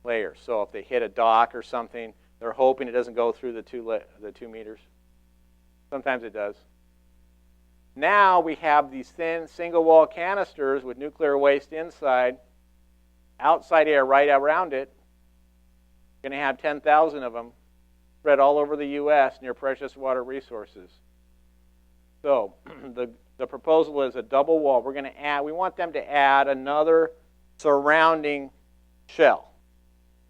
layers. So if they hit a dock or something, they're hoping it doesn't go through the 2 meters. Sometimes it does. Now we have these thin single wall canisters with nuclear waste inside, outside air right around it. We're going to have 10,000 of them spread all over the U.S. near precious water resources. So the proposal is a double wall. We're going to add, we want them to add another surrounding shell,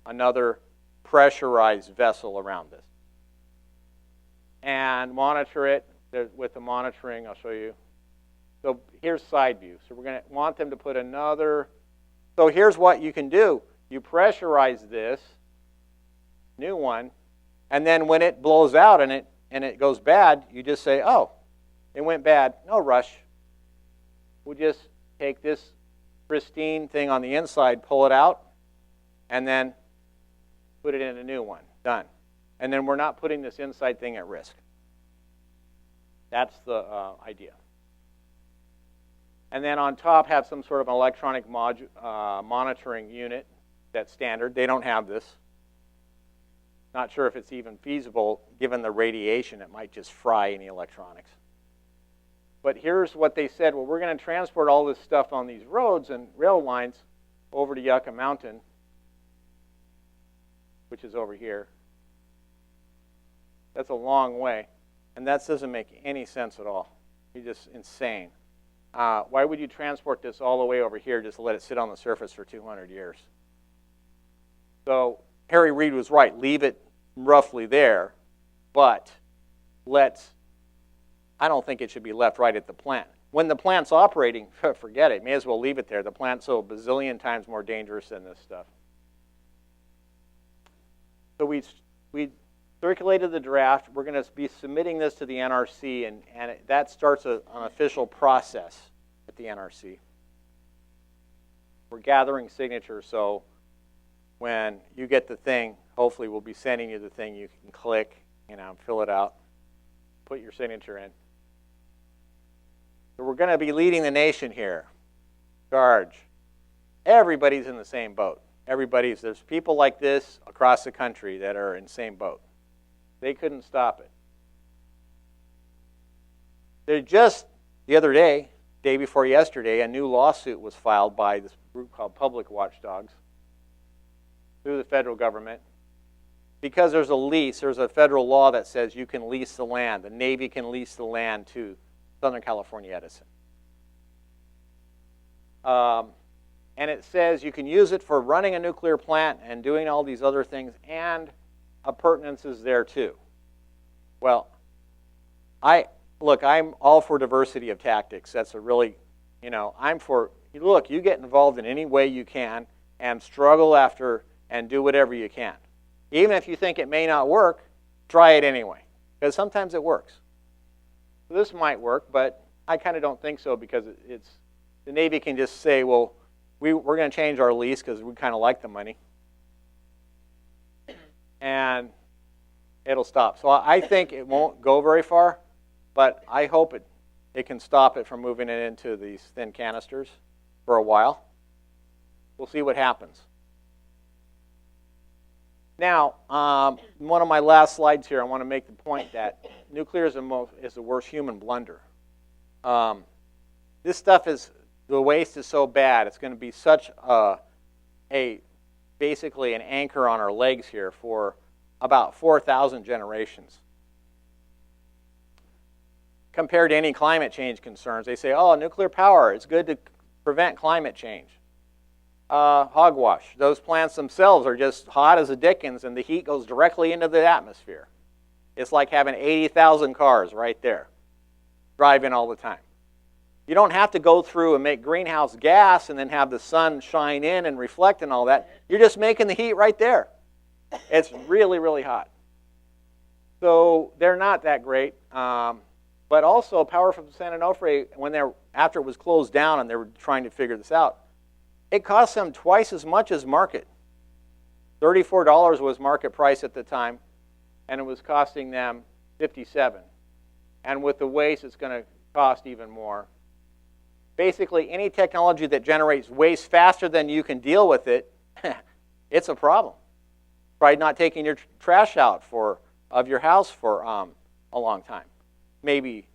another pressurized vessel around this, and monitor it with the monitoring. I'll show you. So here's side view. So we're going to want them to put another. So here's what you can do. You pressurize this new one, and then when it blows out and it goes bad, you just say, oh, it went bad. No rush. We'll just take this pristine thing on the inside, pull it out, and then put it in a new one. Done. And then we're not putting this inside thing at risk. That's the idea. And then on top have some sort of an electronic monitoring unit that's standard. They don't have this. Not sure if it's even feasible given the radiation. It might just fry any electronics. But here's what they said. Well, we're going to transport all this stuff on these roads and rail lines over to Yucca Mountain, which is over here. That's a long way. And that doesn't make any sense at all. You're just insane. Why would you transport this all the way over here just to let it sit on the surface for 200 years? So Harry Reid was right. Leave it roughly there, but I don't think it should be left right at the plant. When the plant's operating, forget it. May as well leave it there. The plant's so a bazillion times more dangerous than this stuff. So we circulated the draft. We're going to be submitting this to the NRC, and that starts an official process at the NRC. We're gathering signatures, so when you get the thing, hopefully we'll be sending you the thing you can click, fill it out, put your signature in. So we're going to be leading the nation here. Charge. Everybody's in the same boat. There's people like this across the country that are in the same boat. They couldn't stop it. Just the other day before yesterday, a new lawsuit was filed by this group called Public Watchdogs through the federal government. Because there's a lease, there's a federal law that says you can lease the land. The Navy can lease the land to Southern California Edison. And it says you can use it for running a nuclear plant and doing all these other things, and appurtenances there too. Well, I'm all for diversity of tactics. That's a really, I'm for, look, you get involved in any way you can and struggle after and do whatever you can. Even if you think it may not work, try it anyway, because sometimes it works. So this might work, but I kind of don't think so, because the Navy can just say, well, we're going to change our lease because we kind of like the money, and it'll stop. So I think it won't go very far, but I hope it can stop it from moving it into these thin canisters for a while. We'll see what happens. Now, one of my last slides here, I want to make the point that nuclear is the worst human blunder. This stuff the waste is so bad, it's going to be such basically an anchor on our legs here for about 4,000 generations. Compared to any climate change concerns, they say, oh, nuclear power, it's good to prevent climate change. Hogwash. Those plants themselves are just hot as the dickens, and the heat goes directly into the atmosphere. It's like having 80,000 cars right there, driving all the time. You don't have to go through and make greenhouse gas and then have the sun shine in and reflect and all that. You're just making the heat right there. It's really, really hot. So they're not that great. But also, power from San Onofre, after it was closed down and they were trying to figure this out, it cost them twice as much as market. $34 was market price at the time, and it was costing them $57. And with the waste, it's going to cost even more. Basically, any technology that generates waste faster than you can deal with it, it's a problem. Try not taking your trash out of your house for a long time, maybe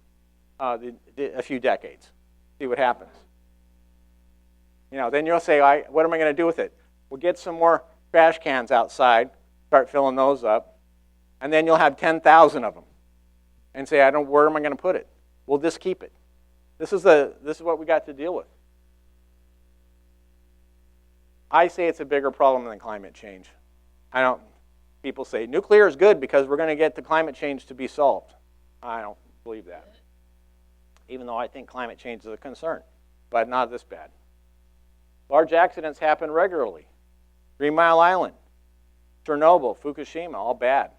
a few decades. See what happens. Then you'll say, what am I going to do with it? We'll get some more trash cans outside, start filling those up, and then you'll have 10,000 of them, and say, where am I going to put it? We'll just keep it. This is what we got to deal with. I say it's a bigger problem than climate change. People say nuclear is good because we're going to get the climate change to be solved. I don't believe that. Even though I think climate change is a concern, but not this bad. Large accidents happen regularly. 3 Mile Island, Chernobyl, Fukushima, all bad.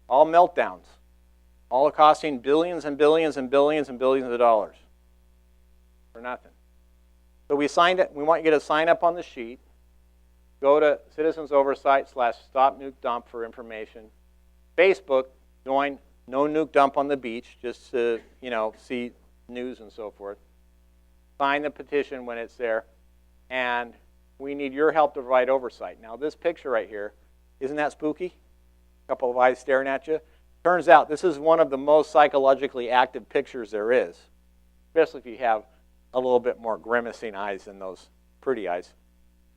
All meltdowns. All costing billions and billions and billions and billions of dollars for nothing. So we want you to sign up on the sheet. Go to Citizens Oversight /Stop Nuke Dump for information. Facebook, join No Nuke Dump on the Beach, just to see news and so forth. Sign the petition when it's there, and we need your help to provide oversight. Now, this picture right here, isn't that spooky? A couple of eyes staring at you. Turns out this is one of the most psychologically active pictures there is, especially if you have a little bit more grimacing eyes than those pretty eyes.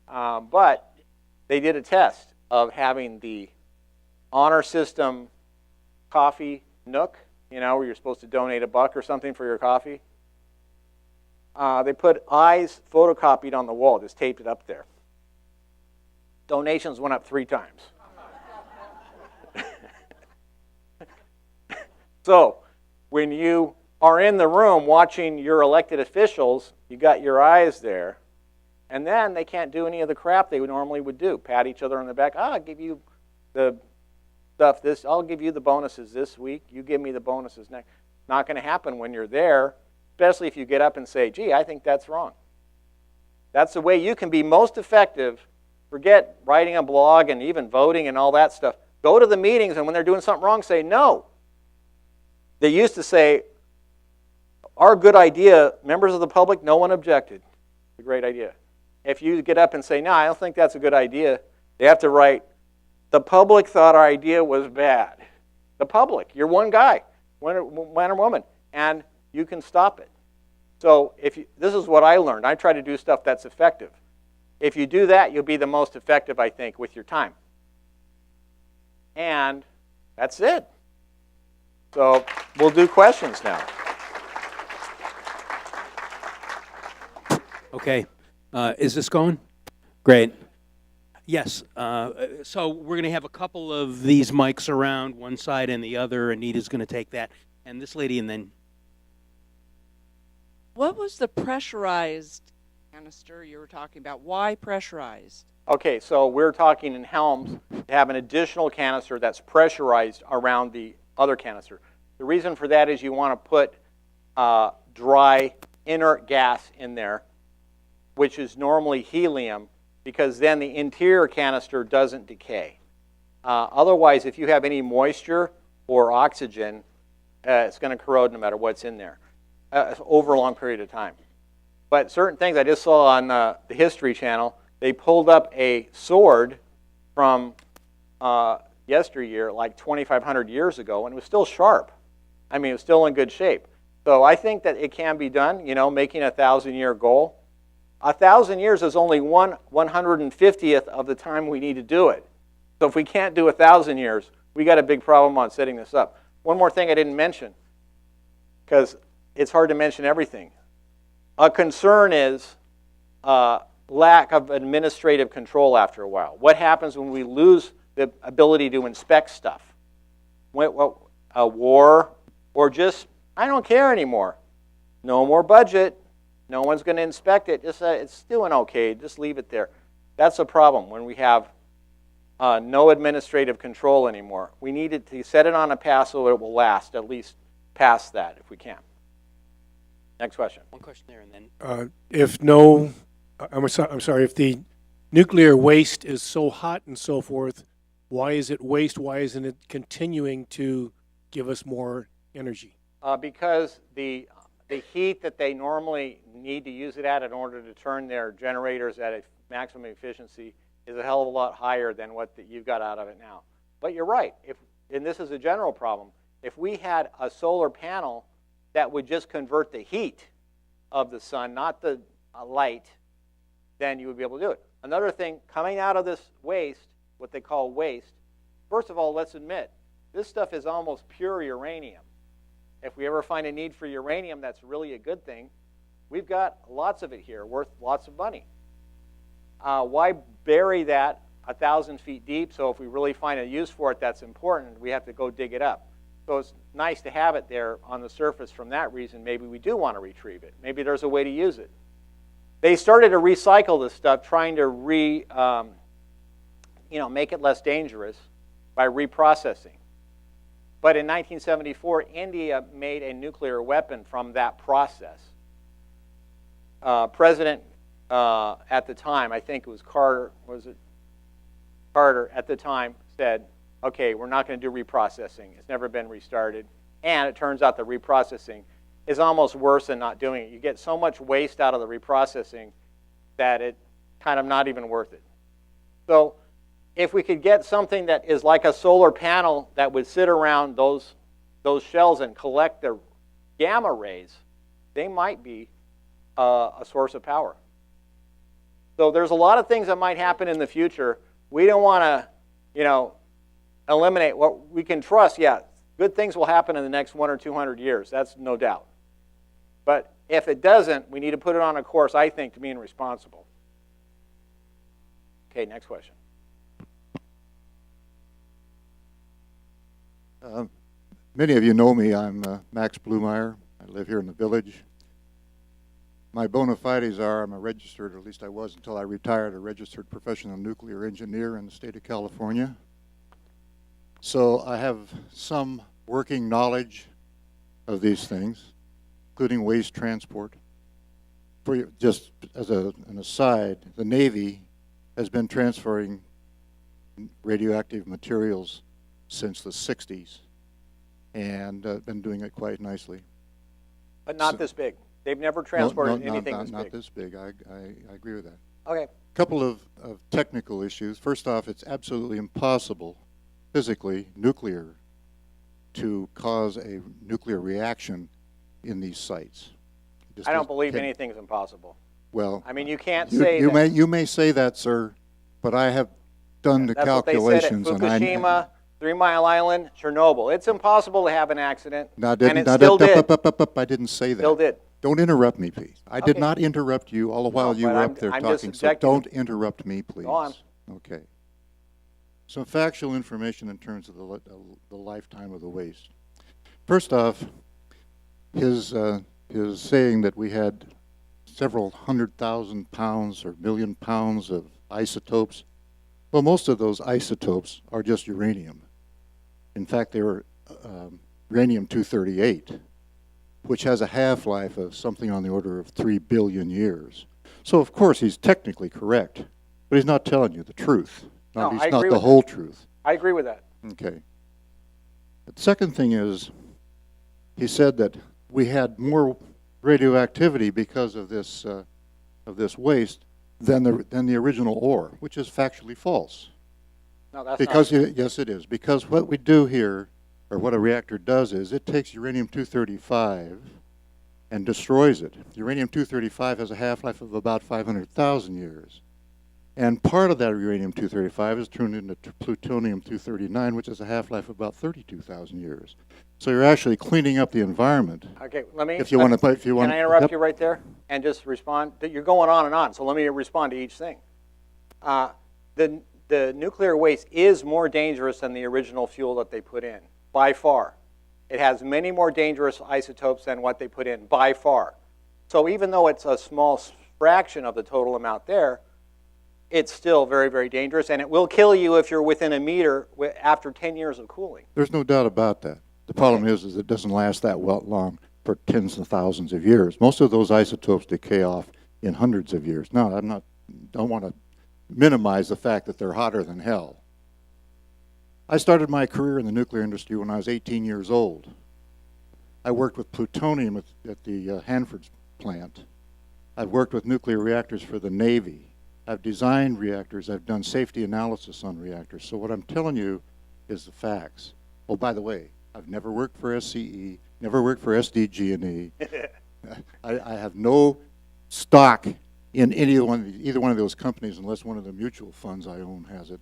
But they did a test of having the honor system coffee nook, where you're supposed to donate $1 or something for your coffee. They put eyes photocopied on the wall, just taped it up there. Donations went up 3 times. So when you are in the room watching your elected officials, you got your eyes there, and then they can't do any of the crap they normally would do. Pat each other on the back. I'll give you the stuff I'll give you the bonuses this week. You give me the bonuses next. Not going to happen when you're there, especially if you get up and say, gee, I think that's wrong. That's the way you can be most effective. Forget writing a blog and even voting and all that stuff. Go to the meetings, and when they're doing something wrong, say no. They used to say, our good idea, members of the public, no one objected. It's a great idea. If you get up and say, no, I don't think that's a good idea, they have to write, the public thought our idea was bad. The public, you're one guy, man or woman, and you can stop it. So this is what I learned. I try to do stuff that's effective. If you do that, you'll be the most effective, I think, with your time. And that's it. So we'll do questions now. Okay. Is this going? Great. Yes. So we're going to have a couple of these mics around, one side and the other. Anita's going to take that. And this lady, and then... What was the pressurized canister you were talking about? Why pressurized? Okay, so we're talking in HELMS to have an additional canister that's pressurized around the other canister. The reason for that is you want to put dry, inert gas in there, which is normally helium, because then the interior canister doesn't decay. Otherwise, if you have any moisture or oxygen, it's going to corrode no matter what's in there over a long period of time. But certain things I just saw on the History Channel, they pulled up a sword from yesteryear, like 2,500 years ago, and it was still sharp. I mean, it was still in good shape. So I think that it can be done, you know, making a 1,000-year goal. 1,000 years is only 1/150th of the time we need to do it. So if we can't do 1,000 years, we got a big problem on setting this up. One more thing I didn't mention, because it's hard to mention everything. A concern is lack of administrative control after a while. What happens when we lose the ability to inspect stuff? A war, or just, I don't care anymore. No more budget. No one's going to inspect it. Just, it's doing okay. Just leave it there. That's a problem when we have no administrative control anymore. We need to set it on a path so it will last, at least past that if we can. Next question. One question there, and then... I'm sorry, if the nuclear waste is so hot and so forth, why is it waste? Why isn't it continuing to give us more energy? Because the heat that they normally need to use it at in order to turn their generators at a maximum efficiency is a hell of a lot higher than what you've got out of it now. But you're right, and this is a general problem. If we had a solar panel that would just convert the heat of the sun, not the light, then you would be able to do it. Another thing, coming out of this waste, what they call waste, first of all, let's admit, this stuff is almost pure uranium. If we ever find a need for uranium, that's really a good thing. We've got lots of it here, worth lots of money. Why bury that 1,000 feet deep? So if we really find a use for it that's important, we have to go dig it up. So it's nice to have it there on the surface. From that reason, maybe we do want to retrieve it. Maybe there's a way to use it. They started to recycle this stuff, trying to make it less dangerous by reprocessing. But in 1974, India made a nuclear weapon from that process. President at the time, I think it was Carter, Carter at the time said, okay, we're not going to do reprocessing. It's never been restarted. And it turns out the reprocessing is almost worse than not doing it. You get so much waste out of the reprocessing that it's kind of not even worth it. So if we could get something that is like a solar panel that would sit around those shells and collect the gamma rays, they might be a source of power. So there's a lot of things that might happen in the future. We don't want to, eliminate what we can trust. Yeah, good things will happen in the next 100 or 200 years. That's no doubt. But if it doesn't, we need to put it on a course, I think, to being responsible. Okay, next question. Many of you know me. I'm Max Blumeyer. I live here in the village. My bona fides are I'm a registered, or at least I was until I retired, a registered professional nuclear engineer in the state of California. So I have some working knowledge of these things, including waste transport. just as an aside, the Navy has been transferring radioactive materials since the 60s and been doing it quite nicely. But not this big. They've never transported anything this big. Not this big. I agree with that. Okay. Couple of technical issues. First off, it's absolutely impossible, physically, nuclear, to cause a nuclear reaction in these sites. I don't believe anything's impossible. Well, I mean, you can't say you that. You may say that, sir, but I have done the calculations. That's what they said at Fukushima, 3 Mile Island, Chernobyl. It's impossible to have an accident, I and it still did. I didn't say that. Still did. Don't interrupt me, please. I did Okay. not interrupt you all the while you but were I'm- up there I'm just talking, so objecting. don't interrupt me, please. Go on. Okay. Some factual information in terms of the lifetime of the waste. First off, his saying that we had several 100,000 pounds or million pounds of isotopes. Well, most of those isotopes are just uranium. In fact, they were uranium-238, which has a half-life of something on the order of 3 billion years. So, of course, he's technically correct, but he's not telling you the truth. No, At least I not agree the with whole truth. I agree with that. Okay. The second thing is, he said that we had more radioactivity because of this waste than the original ore, which is factually false. No, that's Because not. yes, it is. Because what we do here, or what a reactor does, is it takes uranium-235 and destroys it. Uranium-235 has a half-life of about 500,000 years. And part of that uranium-235 is turned into plutonium-239, which has a half-life of about 32,000 years. So you're actually cleaning up the environment. Okay, let me. If you want to, Can I interrupt you right there and just respond? You're going on and on, so let me respond to each thing. The nuclear waste is more dangerous than the original fuel that they put in, by far. It has many more dangerous isotopes than what they put in, by far. So even though it's a small fraction of the total amount there, it's still very, very dangerous, and it will kill you if you're within a meter after 10 years of cooling. There's no doubt about that. The problem is it doesn't last that long for tens of thousands of years. Most of those isotopes decay off in hundreds of years. Now, don't want to minimize the fact that they're hotter than hell. I started my career in the nuclear industry when I was 18 years old. I worked with plutonium at the Hanford plant. I've worked with nuclear reactors for the Navy. I've designed reactors. I've done safety analysis on reactors. So what I'm telling you is the facts. Oh, by the way, I've never worked for SCE, never worked for SDG&E. I have no stock in either one of those companies unless one of the mutual funds I own has it.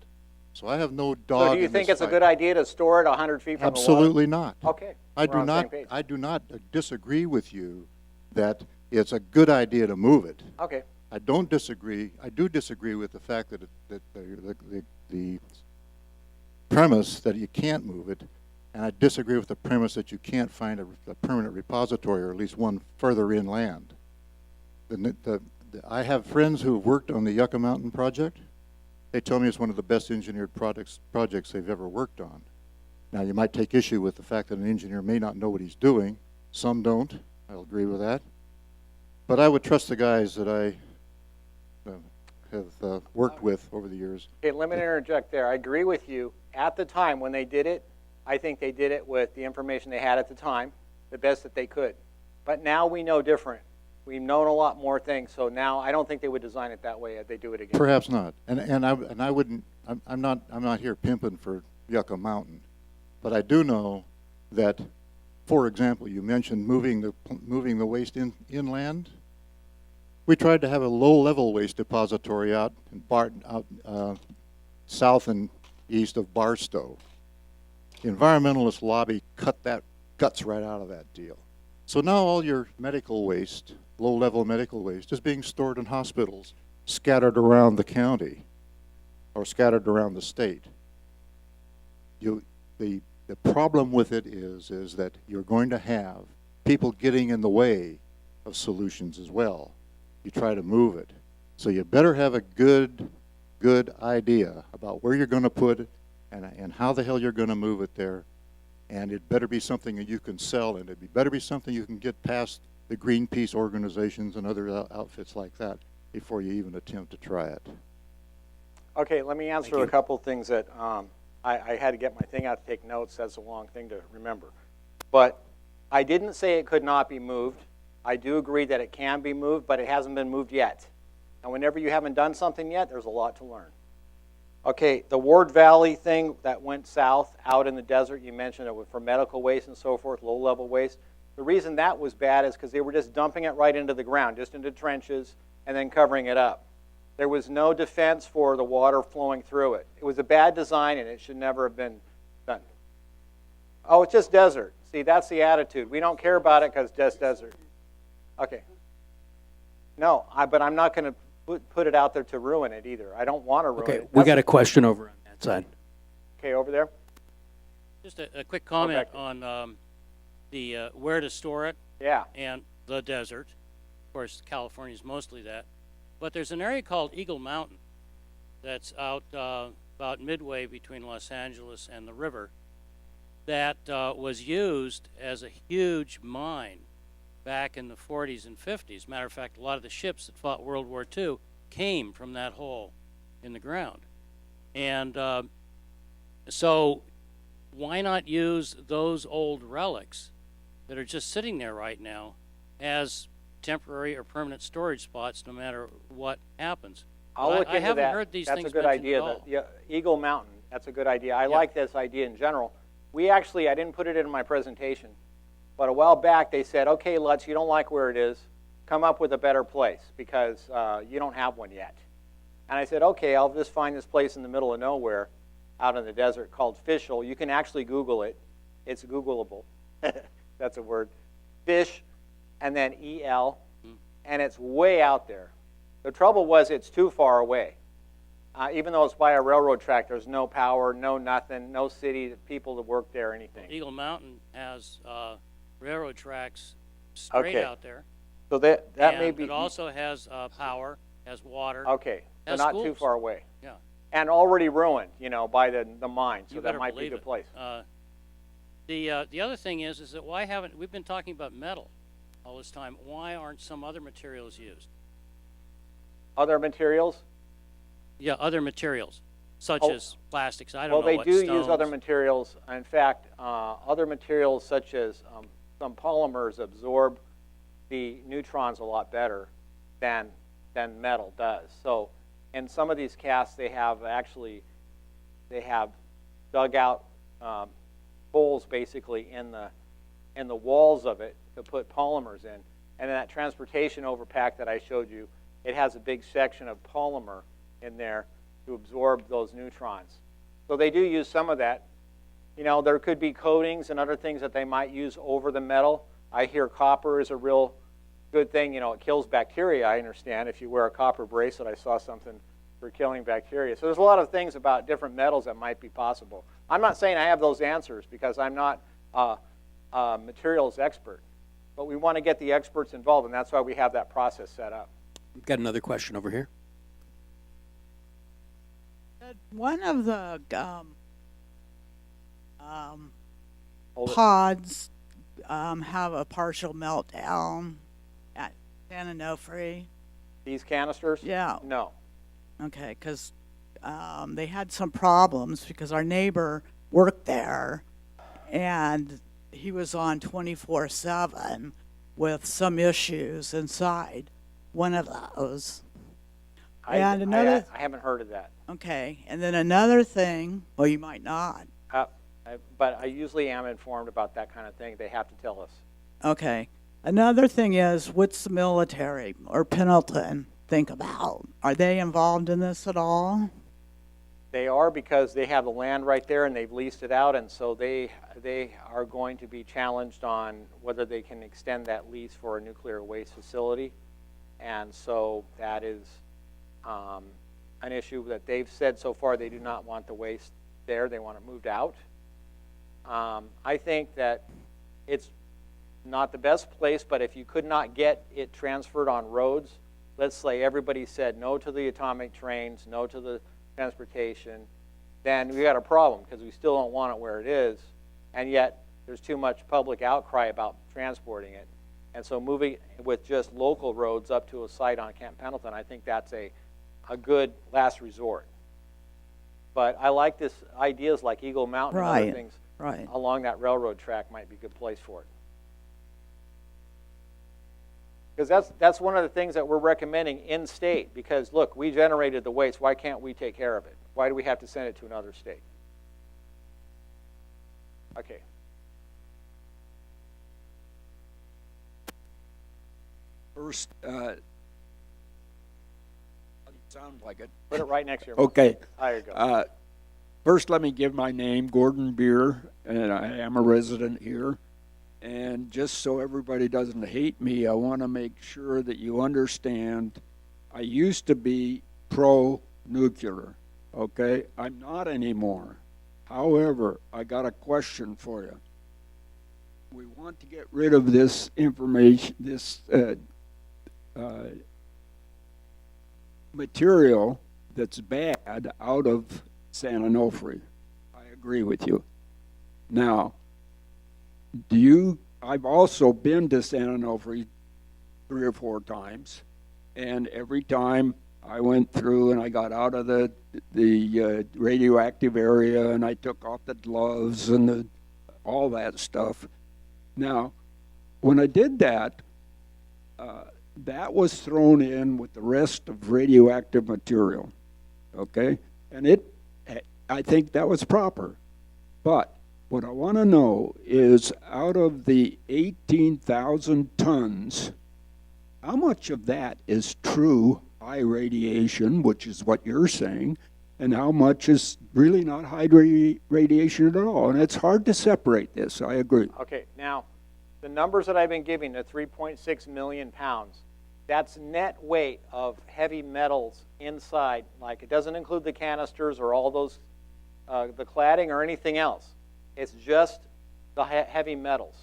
So I have no dog. So do you think it's a good idea to store it 100 feet from Absolutely the water? not. Okay. I do not disagree with you that it's a good idea to move it. Okay. I don't disagree. I do disagree with the fact that the premise that you can't move it, and I disagree with the premise that you can't find a permanent repository, or at least one further inland. I have friends who have worked on the Yucca Mountain project. They tell me it's one of the best engineered projects they've ever worked on. Now, you might take issue with the fact that an engineer may not know what he's doing. Some don't. I'll agree with that. But I would trust the guys that I have worked with over the years. Okay, let me interject there. I agree with you. At the time when they did it, I think they did it with the information they had at the time, the best that they could. But now we know different. We've known a lot more things, so now I don't think they would design it that way if they do it again. Perhaps not. And I wouldn't. I'm not here pimping for Yucca Mountain, but I do know that, for example, you mentioned moving the waste inland. We tried to have a low-level waste depository out south and east of Barstow. The environmentalist lobby cut that guts right out of that deal. So now all your medical waste, low-level medical waste, is being stored in hospitals, scattered around the county, or scattered around the state. The problem with it is that you're going to have people getting in the way of solutions as well. You try to move it. So you better have a good idea about where you're going to put it and how the hell you're going to move it there. And it better be something that you can sell, and it better be something you can get past the Greenpeace organizations and other outfits like that before you even attempt to try it. Okay, let me answer a couple things that I had to get my thing out to take notes. That's a long thing to remember. But I didn't say it could not be moved. I do agree that it can be moved, but it hasn't been moved yet. And whenever you haven't done something yet, there's a lot to learn. Okay, the Ward Valley thing that went south out in the desert, you mentioned it for medical waste and so forth, low-level waste. The reason that was bad is because they were just dumping it right into the ground, just into trenches, and then covering it up. There was no defense for the water flowing through it. It was a bad design, and it should never have been done. Oh, it's just desert. See, that's the attitude. We don't care about it because it's just desert. Okay. No, but I'm not going to put it out there to ruin it either. I don't want to ruin it. We got a question over on that side. Okay, over there. Just a quick comment on the where to store it. Yeah. And the desert. Of course, California is mostly that. But there's an area called Eagle Mountain that's out about midway between Los Angeles and the river that was used as a huge mine back in the 40s and 50s. Matter of fact, a lot of the ships that fought World War II came from that hole in the ground. And so why not use those old relics that are just sitting there right now as temporary or permanent storage spots no matter what happens? I'll look into that. I haven't heard these things That's a good mentioned idea. at all. Yeah, Eagle Mountain, that's a good idea. I like this idea in general. I didn't put it in my presentation, but a while back they said, okay, Lutz, you don't like where it is, come up with a better place because you don't have one yet. And I said, okay, I'll just find this place in the middle of nowhere out in the desert called Fishel. You can actually Google it. It's Googleable. That's a word. Fish, and then E-L, and it's way out there. The trouble was it's too far away. Even though it's by a railroad track, there's no power, no nothing, no city, people to work there or anything. Eagle Mountain has railroad tracks straight out there. So that may be. It also has power, has water. Okay, so has not schools. too far away. Yeah. And already ruined, by the mine, so You that better might be a believe good it. place. The other thing is that why haven't we've been talking about metal all this time? Why aren't some other materials used? Other materials? Yeah, other materials, such Oh. as plastics. I don't Well, know they what do use stones. other materials. In fact, other materials such as some polymers absorb the neutrons a lot better than metal does. So in some of these casks, they have dug out holes basically in the walls of it to put polymers in. And then that transportation overpack that I showed you, it has a big section of polymer in there to absorb those neutrons. So they do use some of that. There could be coatings and other things that they might use over the metal. I hear copper is a real good thing. It kills bacteria, I understand. If you wear a copper bracelet, I saw something for killing bacteria. So there's a lot of things about different metals that might be possible. I'm not saying I have those answers because I'm not a materials expert. But we want to get the experts involved, and that's why we have that process set up. We've got another question over here. One of the Hold it. pods have a partial meltdown at San Onofre. These canisters? Yeah. No. Okay, because they had some problems because our neighbor worked there, and he was on 24/7 with some issues inside one of those. I haven't heard of that. Okay, and then another thing, well, you might not. But I usually am informed about that kind of thing. They have to tell us. Okay. Another thing is, what's the military or Pendleton think about? Are they involved in this at all? They are because they have the land right there and they've leased it out, and so they are going to be challenged on whether they can extend that lease for a nuclear waste facility. And so that is an issue that they've said so far they do not want the waste there. They want it moved out. I think that it's not the best place, but if you could not get it transferred on roads, let's say everybody said no to the atomic trains, no to the transportation, then we got a problem because we still don't want it where it is, and yet there's too much public outcry about transporting it. And so moving with just local roads up to a site on Camp Pendleton, I think that's a good last resort. But I like this ideas like Eagle Mountain and other Right, things right. along that railroad track might be a good place for it. Because that's one of the things that we're recommending in state. Because look, we generated the waste. Why can't we take care of it? Why do we have to send it to another state? Okay. First, sound like it. Put it right next to your mouth. Okay. There you go. First, let me give my name, Gordon Beer, and I am a resident here. And just so everybody doesn't hate me, I want to make sure that you understand I used to be pro-nuclear, okay? I'm not anymore. However, I got a question for you. We want to get rid of this information, this material that's bad out of San Onofre. I agree with you. Now, I've also been to San Onofre 3 or 4 times, and every time I went through and I got out of the radioactive area and I took off the gloves and all that stuff. Now, when I did that, that was thrown in with the rest of radioactive material, okay? And I think that was proper. But what I want to know is, out of the 18,000 tons, how much of that is true high radiation, which is what you're saying, and how much is really not high radiation at all? And it's hard to separate this, I agree. Okay, now, the numbers that I've been giving, the 3.6 million pounds, that's net weight of heavy metals inside. Like, it doesn't include the canisters or all those, the cladding or anything else. It's just the heavy metals.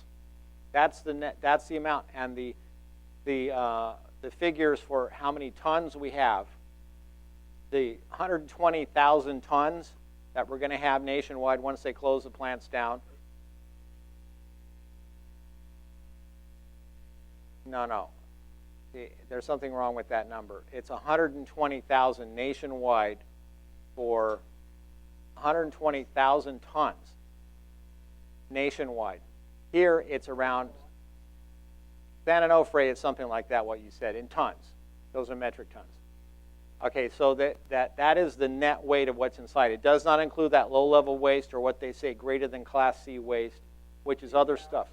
That's the net. That's the amount. And the figures for how many tons we have. The 120,000 tons that we're going to have nationwide once they close the plants down. No. There's something wrong with that number. It's 120,000 nationwide for 120,000 tons nationwide. Here it's around, San Onofre, it's something like that, what you said, in tons. Those are metric tons. Okay, so that is the net weight of what's inside. It does not include that low-level waste, or what they say greater than Class C waste, which is other stuff.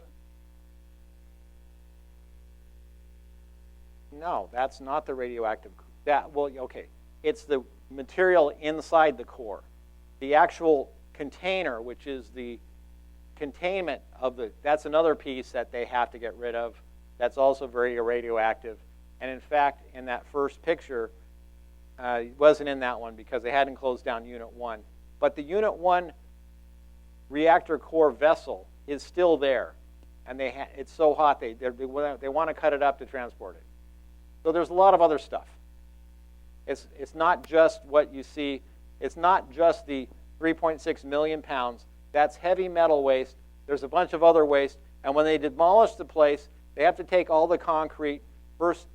No, that's not the radioactive. Okay, it's the material inside the core. The actual container, which is the containment of that's another piece that they have to get rid of. That's also very radioactive. And in fact, in that first picture, it wasn't in that one because they hadn't closed down Unit 1. But the Unit 1 reactor core vessel is still there. And it's so hot, they want to cut it up to transport it. So there's a lot of other stuff. It's not just what you see. It's not just the 3.6 million pounds. That's heavy metal waste. There's a bunch of other waste. And when they demolish the place, they have to take all the concrete, first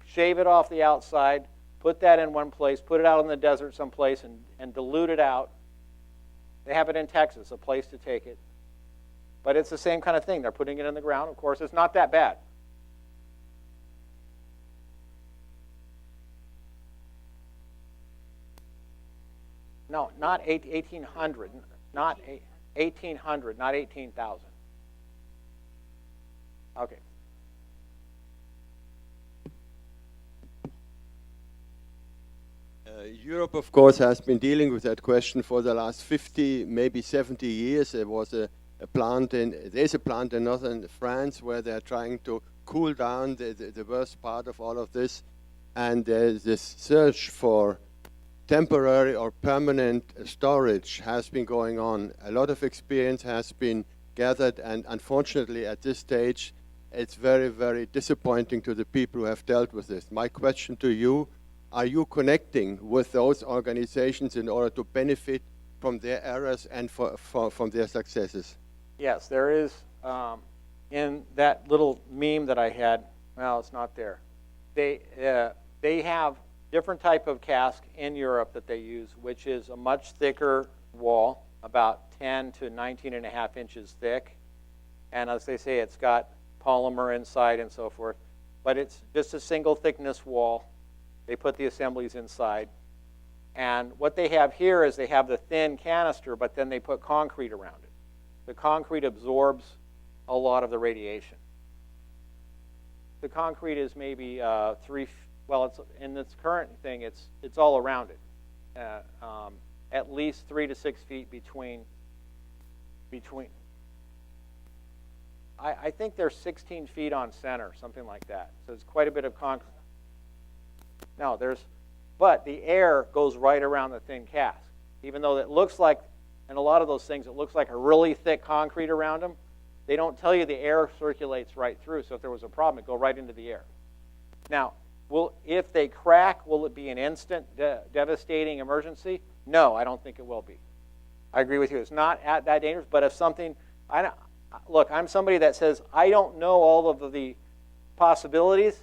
shave it off the outside, put that in one place, put it out in the desert someplace, and dilute it out. They have it in Texas, a place to take it. But it's the same kind of thing. They're putting it in the ground. Of course, it's not that bad. No, not 1,800. Not 1,800, not 18,000. Okay. Europe, of course, has been dealing with that question for the last 50, maybe 70 years. There was there's a plant in northern France where they're trying to cool down the worst part of all of this. And there's this search for temporary or permanent storage has been going on. A lot of experience has been gathered, and unfortunately at this stage it's very, very disappointing to the people who have dealt with this. My question to you, are you connecting with those organizations in order to benefit from their errors and from their successes? Yes, there is in that little meme that I had, well, it's not there. They have different type of cask in Europe that they use, which is a much thicker wall, about 10 to 19.5 inches thick. And as they say, it's got polymer inside and so forth. But it's just a single thickness wall. They put the assemblies inside. And what they have here is they have the thin canister, but then they put concrete around it. The concrete absorbs a lot of the radiation. The concrete is maybe well, it's in this current thing, it's all around it. At least 3 to 6 feet between. I think they're 16 feet on center, something like that. So it's quite a bit of concrete. No, but the air goes right around the thin cask. Even though it looks like, and a lot of those things, it looks like a really thick concrete around them, they don't tell you the air circulates right through. So if there was a problem, it'd go right into the air. Now, if they crack, will it be an instant devastating emergency? No, I don't think it will be. I agree with you. It's not that dangerous, but if something, look, I'm somebody that says, I don't know all of the possibilities,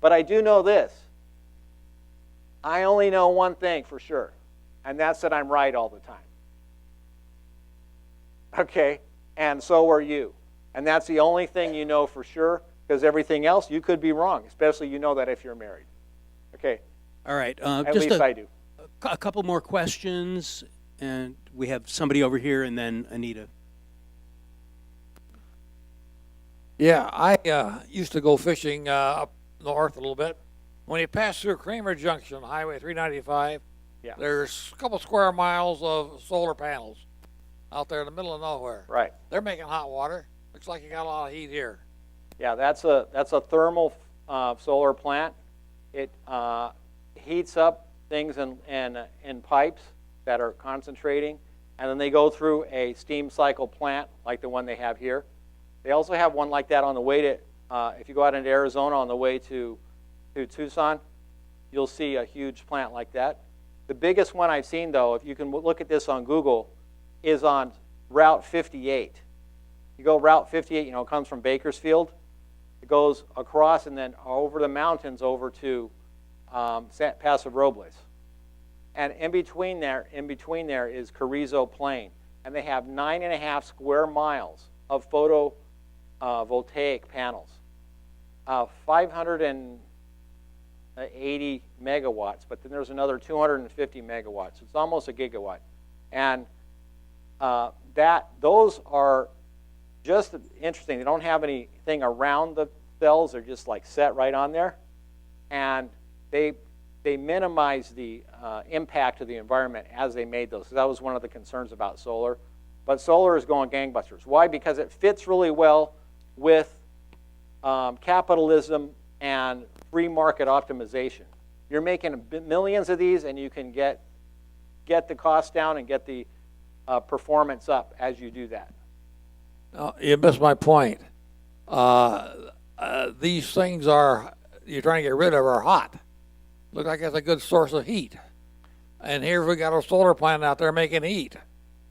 but I do know this. I only know one thing for sure, and that's that I'm right all the time. Okay? And so are you. And that's the only thing you know for sure, because everything else, you could be wrong, especially you know that if you're married. Okay? All right. At Just least I do. A couple more questions, and we have somebody over here, and then Anita. Yeah, I used to go fishing up north a little bit. When you pass through Kramer Junction, Highway 395, Yeah. there's a couple square miles of solar panels out there in the middle of nowhere. Right. They're making hot water. Looks like you got a lot of heat here. Yeah, that's a thermal solar plant. It heats up things in pipes that are concentrating, and then they go through a steam cycle plant like the one they have here. They also have one like that on the way to, if you go out into Arizona on the way to Tucson, you'll see a huge plant like that. The biggest one I've seen, though, if you can look at this on Google, is on Route 58. You go Route 58, it comes from Bakersfield. It goes across and then over the mountains over to Paso Robles. And in between there is Carrizo Plain. And they have 9.5 square miles of photovoltaic panels. 580 megawatts, but then there's another 250 megawatts. It's almost a gigawatt. And those are just interesting. They don't have anything around the cells. They're just like set right on there. And they minimize the impact of the environment as they made those. So that was one of the concerns about solar. But solar is going gangbusters. Why? Because it fits really well with capitalism and free market optimization. You're making millions of these, and you can get the cost down and get the performance up as you do that. You missed my point. These things you're trying to get rid of are hot. Look like it's a good source of heat. And here we got a solar plant out there making heat.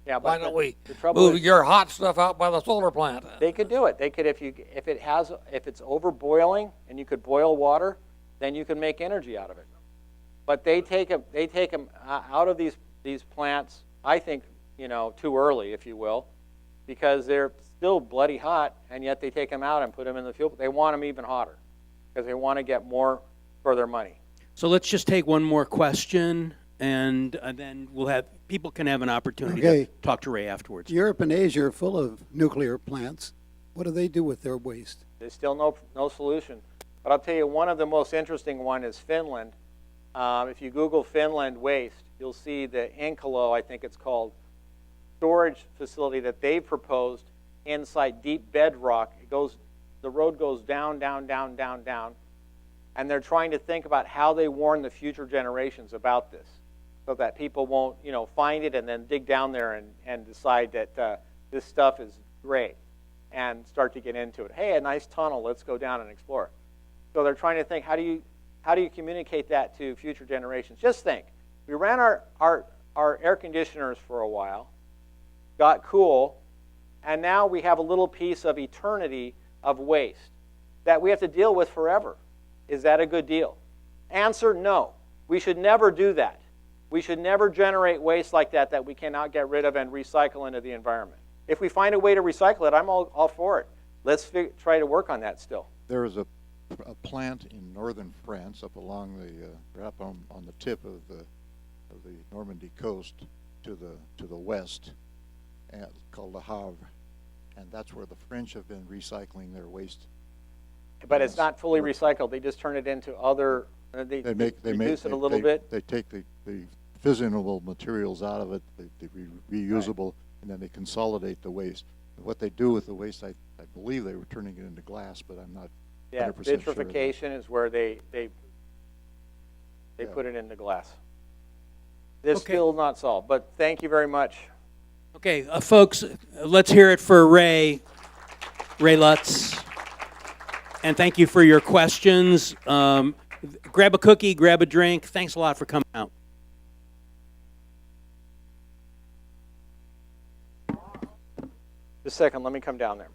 Yeah, but why don't we move your hot stuff out by the solar plant? They could do it. They could if it's over boiling and you could boil water, then you can make energy out of it. But they take them out of these plants. I think too early, if you will, because they're still bloody hot, and yet they take them out and put them in the fuel. They want them even hotter because they want to get more for their money. So let's just take one more question, and then people can have an opportunity to talk to Ray afterwards. Europe and Asia are full of nuclear plants. What do they do with their waste? There's still no solution. But I'll tell you, one of the most interesting one is Finland. If you Google Finland waste, you'll see the Inkalo, I think it's called, storage facility that they've proposed inside deep bedrock. The road goes down, down, down, down, down. And they're trying to think about how they warn the future generations about this so that people won't, find it and then dig down there and decide that this stuff is great and start to get into it. Hey, a nice tunnel, let's go down and explore. So they're trying to think, how do you communicate that to future generations? Just think, we ran our air conditioners for a while, got cool, and now we have a little piece of eternity of waste that we have to deal with forever. Is that a good deal? Answer, no. We should never do that. We should never generate waste like that we cannot get rid of and recycle into the environment. If we find a way to recycle it, I'm all for it. Let's try to work on that still. There is a plant in northern France up along the up on the tip of the Normandy coast to the west, and called Le Havre, and that's where the French have been recycling their waste. But it's not fully recycled. They just turn it into other. They reduce it a little bit. They take the fissionable materials out of it, the reusable, right, and then they consolidate the waste. What they do with the waste, I believe they were turning it into glass, but I'm not 100% sure. Vitrification is where they put it into glass. This still not solved, but thank you very much. Okay, folks, let's hear it for Ray Lutz. And thank you for your questions. Grab a cookie, grab a drink. Thanks a lot for coming out. Just a second, let me come down there.